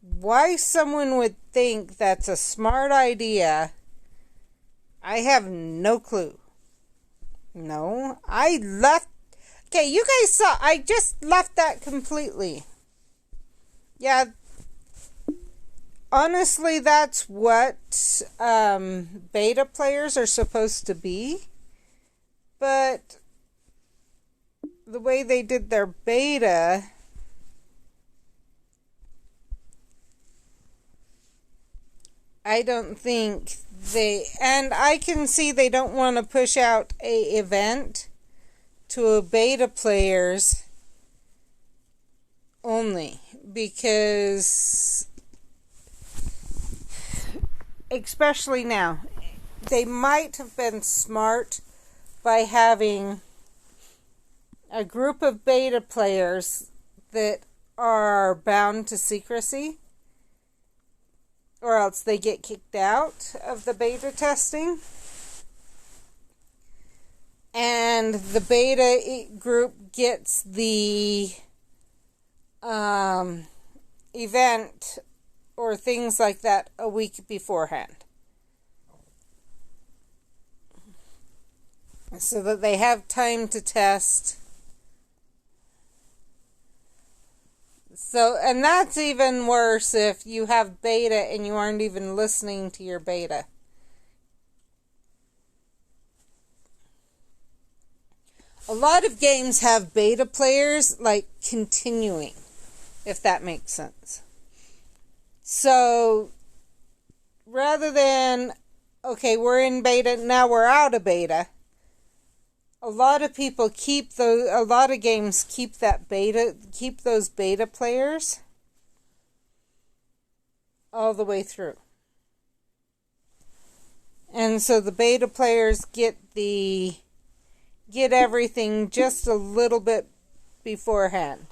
Why someone would think that's a smart idea, I have no clue. No, I left. Okay, you guys saw, I just left that completely. Yeah, honestly, that's what beta players are supposed to be. But the way they did their beta, I don't think and I can see they don't want to push out a event to beta players only, because especially now, they might have been smart by having a group of beta players that are bound to secrecy, or else they get kicked out of the beta testing. And the beta group gets the event or things like that a week beforehand, so that they have time to test. So, and that's even worse if you have beta and you aren't even listening to your beta. A lot of games have beta players, like, continuing, if that makes sense. So, rather than, okay, we're in beta, now we're out of beta, a lot of people a lot of games keep those beta players all the way through. And so the beta players get everything just a little bit beforehand.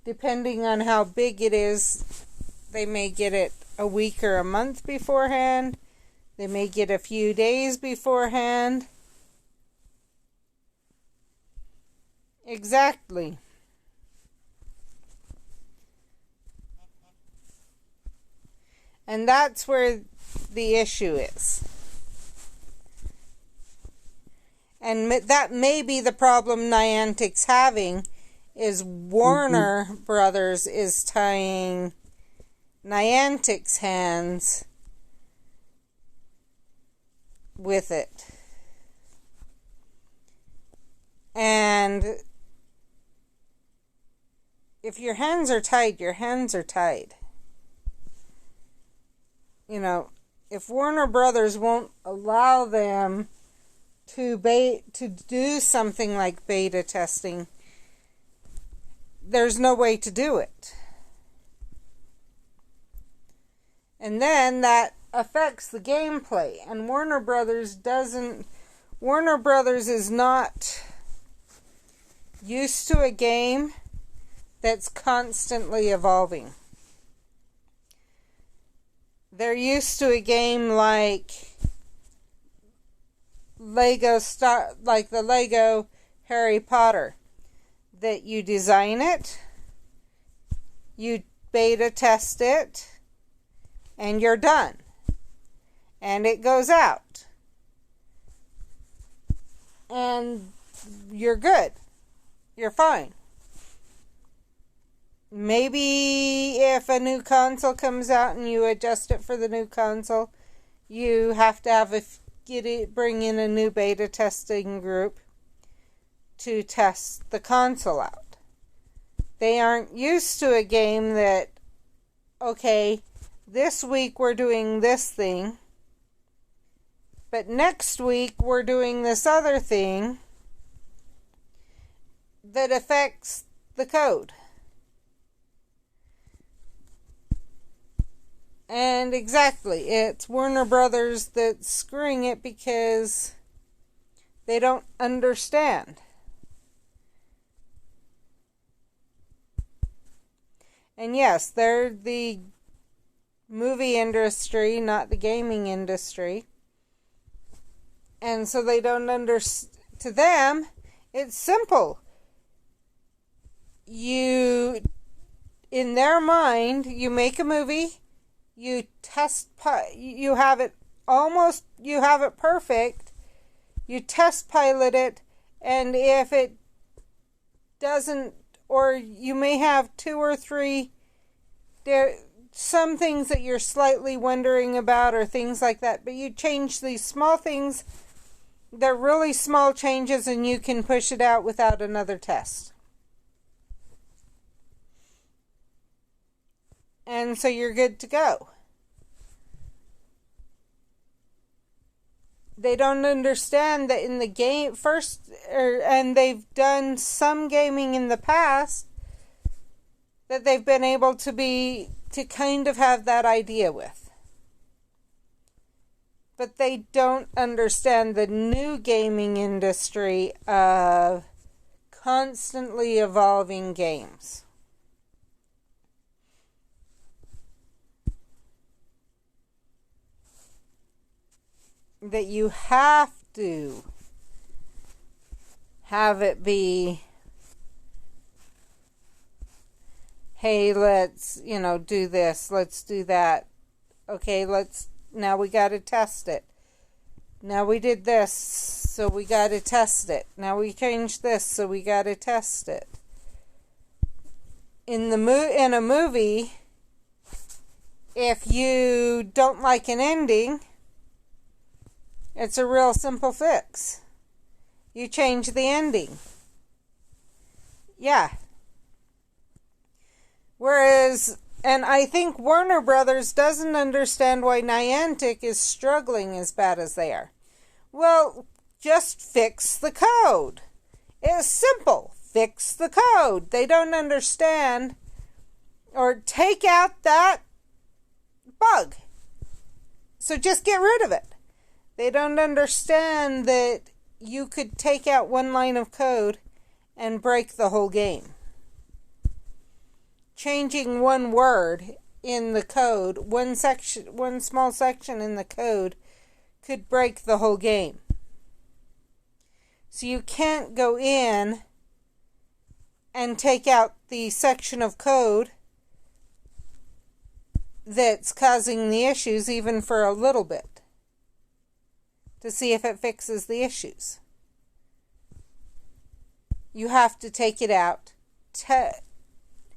Depending on how big it is, they may get it a week or a month beforehand. They may get a few days beforehand. Exactly. And that's where the issue is. And that may be the problem Niantic's having, is Warner Brothers is tying Niantic's hands with it. And if your hands are tied, your hands are tied. You know, if Warner Brothers won't allow them to do something like beta testing, there's no way to do it. And then that affects the gameplay. And Warner Brothers is not used to a game that's constantly evolving. They're used to a game like the Lego Harry Potter, that you design it, you beta test it, and you're done. And it goes out. And you're good. You're fine. Maybe if a new console comes out and you adjust it for the new console, you have to bring in a new beta testing group to test the console out. They aren't used to a game that, okay, this week we're doing this thing, but next week we're doing this other thing that affects the code. And exactly, it's Warner Brothers that's screwing it because they don't understand. And yes, they're the movie industry, not the gaming industry. And so they don't understand. To them, it's simple. In their mind, you make a movie, you you have it perfect, you test pilot it, and if it doesn't, or you may have 2 or 3, some things that you're slightly wondering about or things like that, but you change these small things. They're really small changes, and you can push it out without another test. And so you're good to go. They don't understand that in the game and they've done some gaming in the past that they've been able to kind of have that idea with. But they don't understand the new gaming industry of constantly evolving games. That you have to have it be, hey, let's, do this, let's do that. Okay, now we got to test it. Now we did this, so we got to test it. Now we changed this, so we got to test it. In a movie, if you don't like an ending, it's a real simple fix. You change the ending. Yeah. Whereas, and I think Warner Brothers doesn't understand why Niantic is struggling as bad as they are. Well, just fix the code. It's simple. Fix the code. They don't understand, or take out that bug. So just get rid of it. They don't understand that you could take out one line of code and break the whole game. Changing one word in the code, one small section in the code, could break the whole game. So you can't go in and take out the section of code that's causing the issues, even for a little bit, to see if it fixes the issues. You have to take it out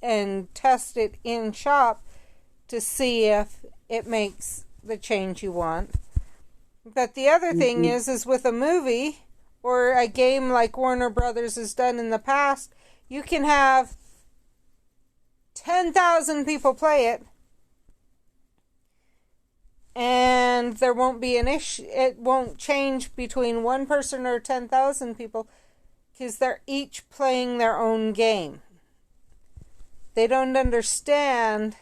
and test it in shop to see if it makes the change you want. But the other thing is with a movie or a game like Warner Brothers has done in the past, you can have 10,000 people play it, and there won't be an issue. It won't change between one person or 10,000 people, because they're each playing their own game. They don't understand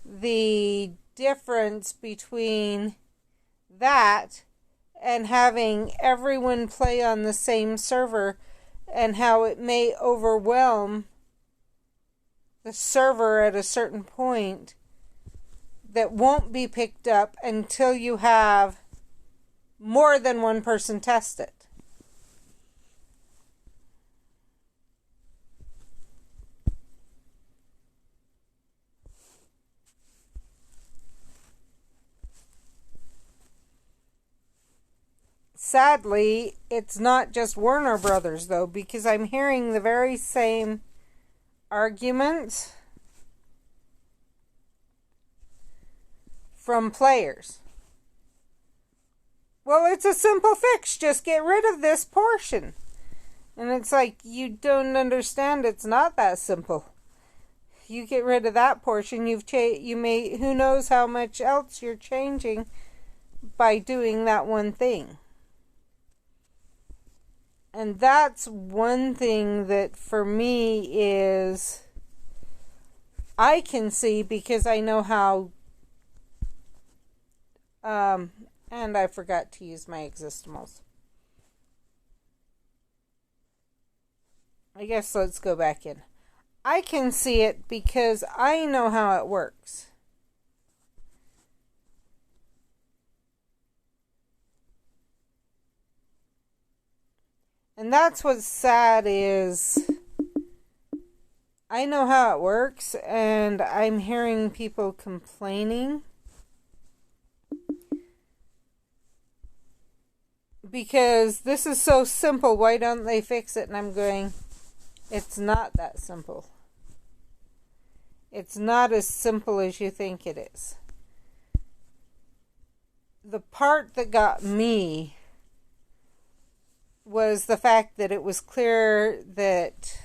the difference between that and having everyone play on the same server, and how it may overwhelm the server at a certain point that won't be picked up until you have more than one person test it. Sadly, it's not just Warner Brothers, though, because I'm hearing the very same arguments from players. Well, it's a simple fix. Just get rid of this portion. And it's like, you don't understand. It's not that simple. You get rid of that portion, who knows how much else you're changing by doing that one thing. And that's one thing that for me is I can see because I know how, and I forgot to use my Existimals. I guess let's go back in. I can see it because I know how it works. And that's what's sad is I know how it works, and I'm hearing people complaining because this is so simple. Why don't they fix it? And I'm going, it's not that simple. It's not as simple as you think it is. The part that got me was the fact that it was clear that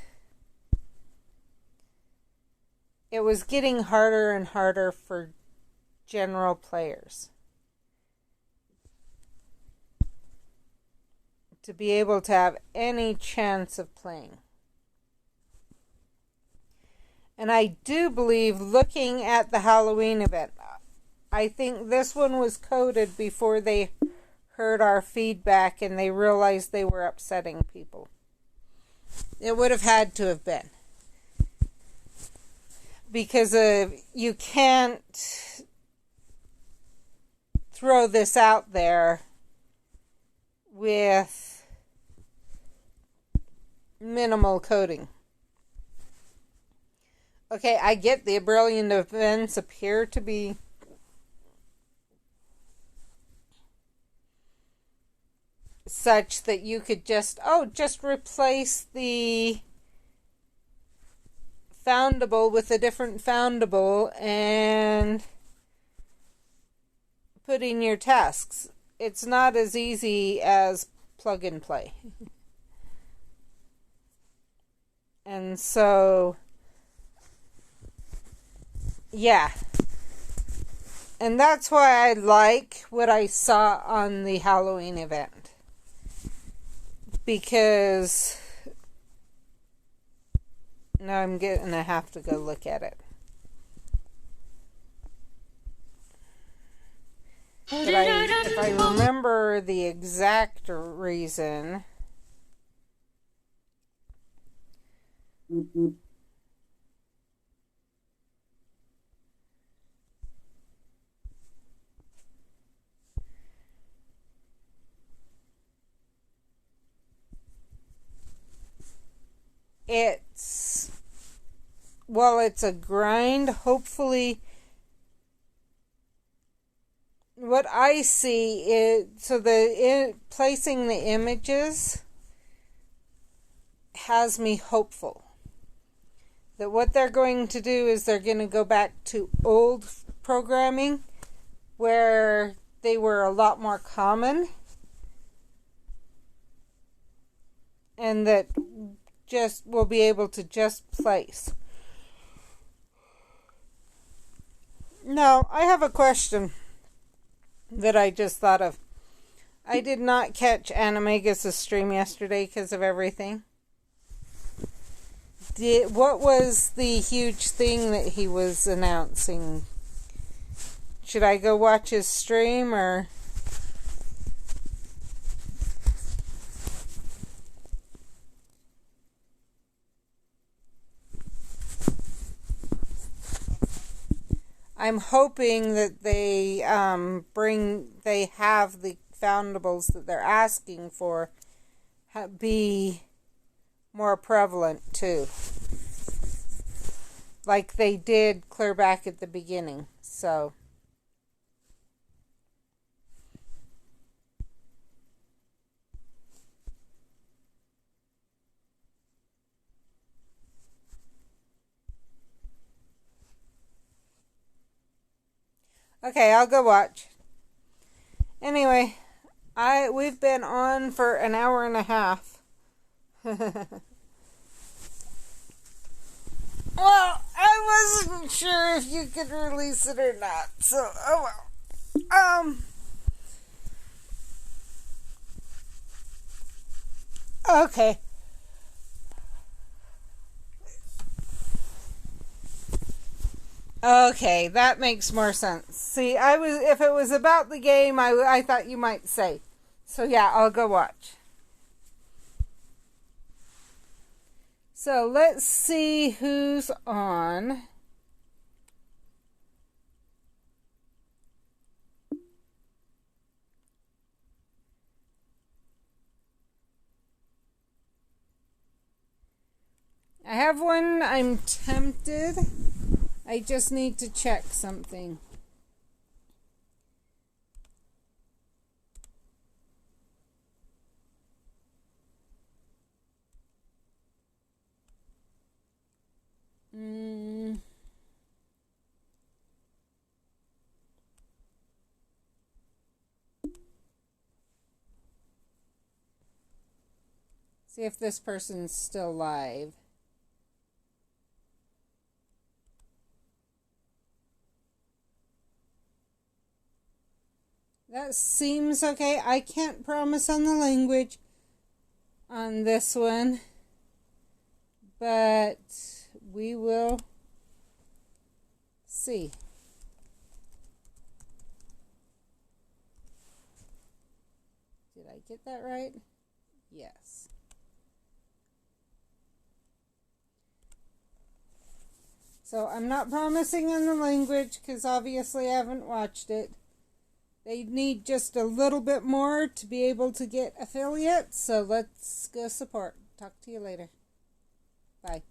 it was getting harder and harder for general players to be able to have any chance of playing. And I do believe, looking at the Halloween event, I think this one was coded before they heard our feedback and they realized they were upsetting people. It would have had to have been. Because you can't throw this out there with minimal coding. Okay, I get the brilliant events appear to be such that you could just replace the foundable with a different foundable and put in your tasks. It's not as easy as plug and play. And so, yeah. And that's why I like what I saw on the Halloween event. Because now I'm going to have to go look at it. But if I remember the exact reason, it's a grind. Hopefully, what I see is, placing the images has me hopeful that what they're going to do is they're going to go back to old programming where they were a lot more common, and that just will be able to just place. Now, I have a question that I just thought of. I did not catch Animagus' stream yesterday because of everything. What was the huge thing that he was announcing? Should I go watch his stream, or? I'm hoping that they have the foundables that they're asking for be more prevalent too, like they did clear back at the beginning. So okay, I'll go watch. Anyway, we've been on for an hour and a half. Well, I wasn't sure if you could release it or not, so oh well. Okay. Okay, that makes more sense. See, if it was about the game, I thought you might say. So yeah, I'll go watch. So let's see who's on. I have one. I'm tempted. I just need to check something. See if this person's still live. That seems okay. I can't promise on the language on this one, but we will see. Did I get that right? Yes. So I'm not promising on the language because obviously I haven't watched it. They need just a little bit more to be able to get affiliates. So let's go support. Talk to you later. Bye.